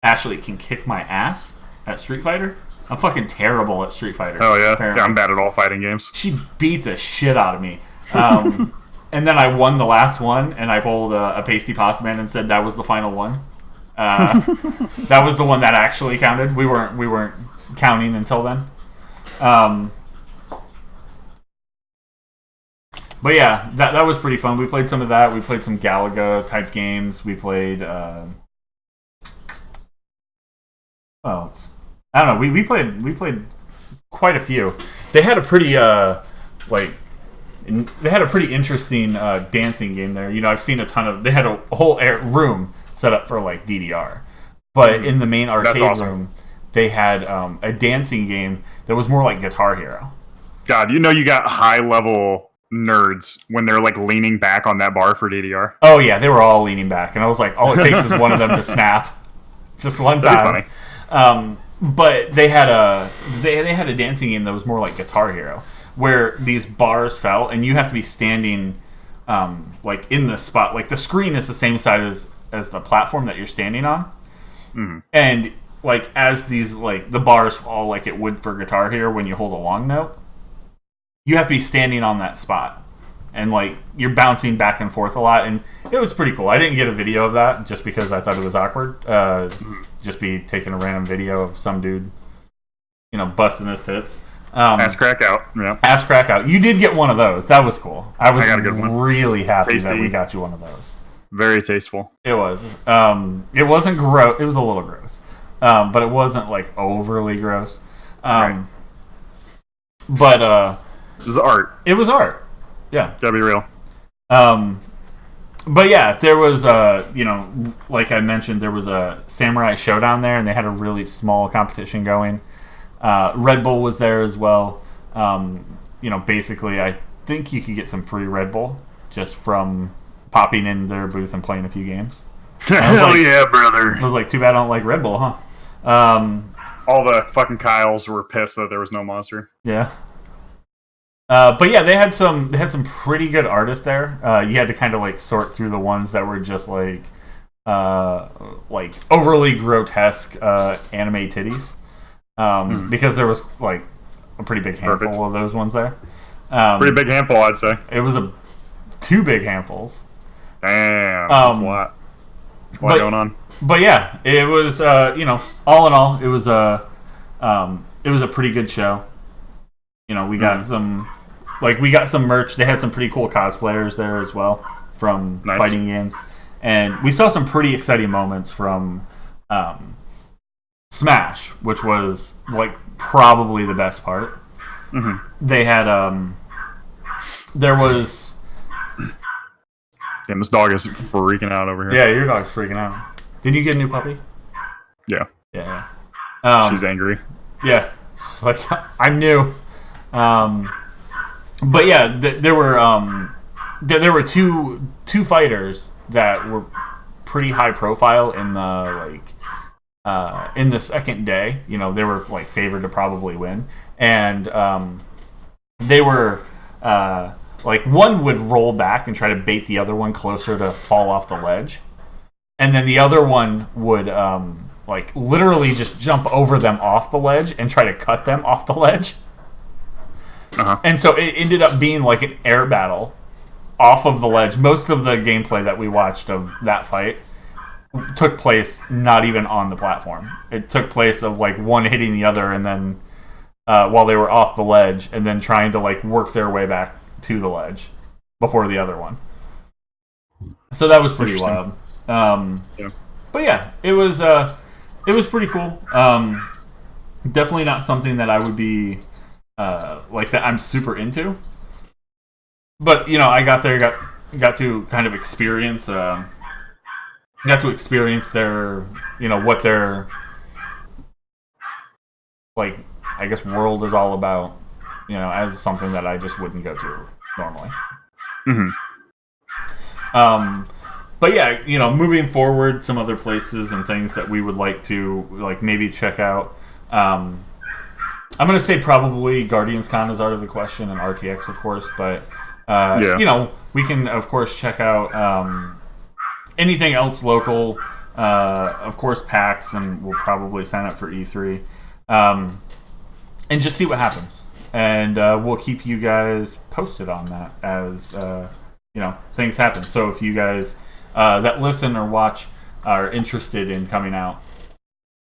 Ashley can kick my ass at Street Fighter. I'm fucking terrible at Street Fighter.
Oh yeah,
apparently.
Yeah, I'm bad at all fighting games.
She beat the shit out of me. And then I won the last one, and I pulled a pasty pasta man and said that was the final one. That was the one that actually counted. We weren't counting until then. But yeah, that was pretty fun. We played some of that. We played some Galaga type games. We played. Well, I don't know. We played quite a few. They had a pretty they had a pretty interesting dancing game there. I've seen a ton of. They had a whole room set up for like DDR, but in the main arcade room, they had a dancing game that was more like Guitar Hero.
God, you got high level nerds when they're like leaning back on that bar for DDR.
Oh yeah, they were all leaning back, and I was like, all it takes is one of them to snap, just one time. Funny. But they had a dancing game that was more like Guitar Hero, where these bars fell, and you have to be standing like in the spot. Like the screen is the same size as the platform that you're standing on, and like as these like the bars fall like it would for Guitar Hero when you hold a long note. You have to be standing on that spot, and like you're bouncing back and forth a lot, and it was pretty cool. I didn't get a video of that just because I thought it was awkward. Just be taking a random video of some dude, busting his tits.
Ass crack out. Yeah.
Ass crack out. You did get one of those. That was cool. I got a good one. Really happy
Tasty.
That we got you one of those.
Very tasteful.
It was. It wasn't gross. It was a little gross, but it wasn't like overly gross.
Right.
But
it was art.
It was art. Yeah.
Gotta be real.
But yeah, there was like I mentioned, there was a Samurai Showdown there, and they had a really small competition going. Red Bull was there as well. Basically, I think you could get some free Red Bull just from popping in their booth and playing a few games.
Hell yeah, brother!
I was like, too bad I don't like Red Bull, huh?
All the fucking Kyles were pissed that there was no Monster.
Yeah. But yeah, they had some pretty good artists there. You had to kind of like sort through the ones that were just like overly grotesque anime titties, because there was like a pretty big handful of those ones there.
Pretty big handful, I'd say.
It was two big handfuls.
Damn, that's a lot. A lot going on.
But yeah, it was all in all, it was a pretty good show. We got some merch. They had some pretty cool cosplayers there as well from fighting games, and we saw some pretty exciting moments from Smash, which was like probably the best part. They had there was.
Damn, this dog is freaking out over here.
Yeah, your dog's freaking out. Did you get a new puppy?
Yeah.
Yeah.
She's angry.
Yeah. She's like, I'm new. But yeah, there were two fighters that were pretty high profile in the second day. They were like favored to probably win, and they were like one would roll back and try to bait the other one closer to fall off the ledge, and then the other one would like literally just jump over them off the ledge and try to cut them off the ledge. And so it ended up being like an air battle off of the ledge. Most of the gameplay that we watched of that fight took place not even on the platform. It took place of like one hitting the other, and then while they were off the ledge, and then trying to like work their way back to the ledge before the other one. So that was pretty wild.
Yeah.
But yeah, it was pretty cool. Definitely not something that I would be like that I'm super into. But I got there, got to kind of experience their what their like I guess world is all about, as something that I just wouldn't go to normally. But yeah, moving forward, some other places and things that we would like to like maybe check out. I'm going to say probably Guardians Con is out of the question, and RTX, of course, but we can, of course, check out anything else local. Of course, PAX, and we'll probably sign up for E3. And just see what happens. And we'll keep you guys posted on that as, things happen. So if you guys that listen or watch are interested in coming out,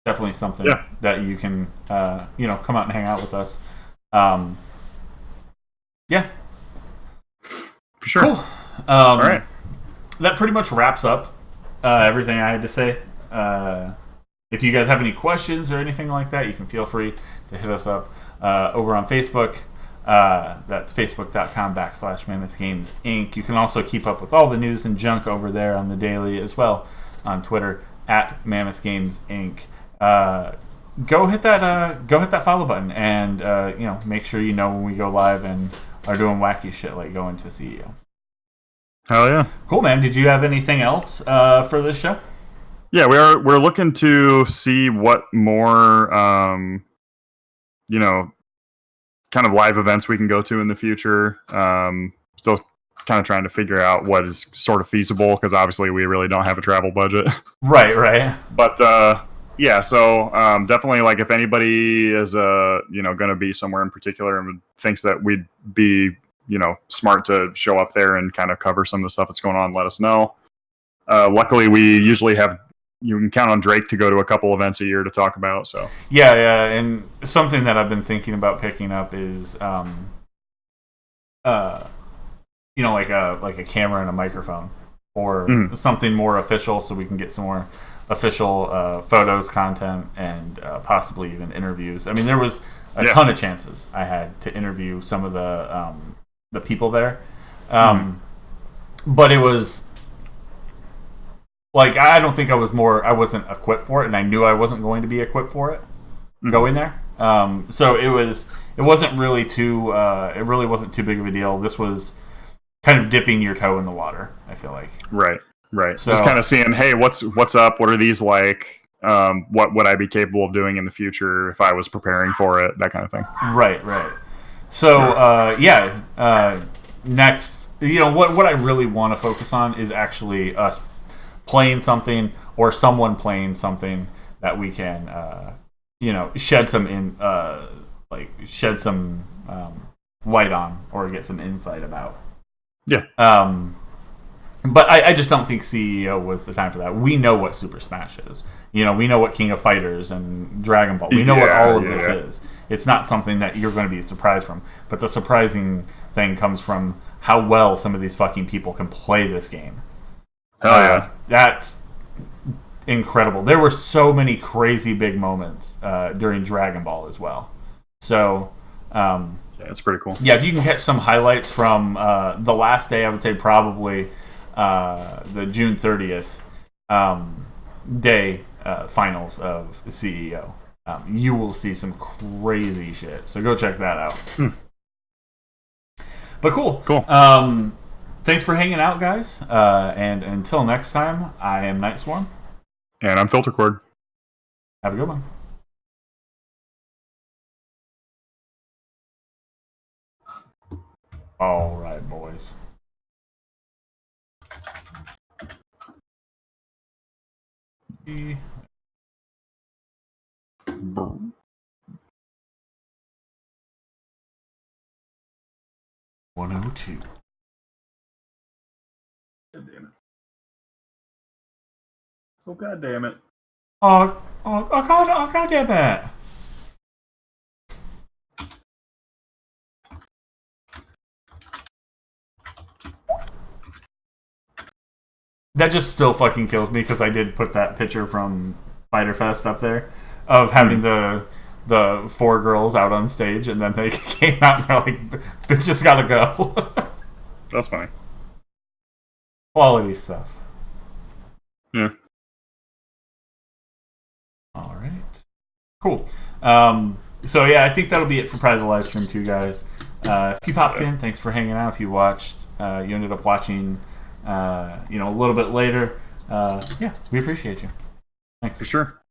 definitely something that you can, come out and hang out with us. Yeah.
for sure.
Cool.
All right.
That pretty much wraps up everything I had to say. If you guys have any questions or anything like that, you can feel free to hit us up over on Facebook. That's facebook.com/Mammoth Games Inc. You can also keep up with all the news and junk over there on the daily as well on Twitter @Mammoth Games Inc. Go hit that follow button and make sure you know when we go live and are doing wacky shit like going to CEO.
Hell yeah.
Cool, man. Did you have anything else for this show?
Yeah, we're looking to see what more kind of live events we can go to in the future. Still kind of trying to figure out what is sort of feasible because obviously we really don't have a travel budget.
Right.
But yeah, so definitely like if anybody is going to be somewhere in particular and thinks that we'd be smart to show up there and kind of cover some of the stuff that's going on, let us know. Luckily, we usually have. You can count on Drake to go to a couple events a year to talk about. So
yeah, and something that I've been thinking about picking up is, like a camera and a microphone, or something more official, so we can get some more official photos, content, and possibly even interviews. I mean, there was a ton of chances I had to interview some of the people there, but it was. Like, I don't think I wasn't equipped for it, and I knew I wasn't going to be equipped for it going there. So it wasn't really too big of a deal. This was kind of dipping your toe in the water, I feel like.
Right.
So,
just kind of seeing, hey, what's up? What are these like? What would I be capable of doing in the future if I was preparing for it? That kind of thing.
Right. So, next, what I really want to focus on is actually us playing something or someone playing something that we can shed some light on or get some insight about. But I just don't think CEO was the time for that. We know what Super Smash is. We know what King of Fighters and Dragon Ball. We know what all of this is. It's not something that you're going to be surprised from. But the surprising thing comes from how well some of these fucking people can play this game.
Hell yeah.
That's incredible. There were so many crazy big moments during Dragon Ball as well. So,
it's pretty cool.
Yeah, if you can catch some highlights from the last day, I would say probably the June 30th day finals of CEO. You will see some crazy shit. So go check that out. But cool. Thanks for hanging out, guys. And until next time, I am Night Swarm.
And I'm Filter Cord.
Have a good one. All right, boys.
Boom.
102.
God damn it. Oh, god damn it.
Oh, God damn it. That just still fucking kills me because I did put that picture from Fighter Fest up there of having the 4 girls out on stage, and then they came out and they're like, bitches gotta go.
That's funny.
Quality stuff.
Yeah.
All right. Cool. So yeah, I think that'll be it for probably the live stream too, guys. If you popped in, thanks for hanging out. If you watched, you ended up watching, a little bit later. Yeah, we appreciate you. Thanks.
For sure.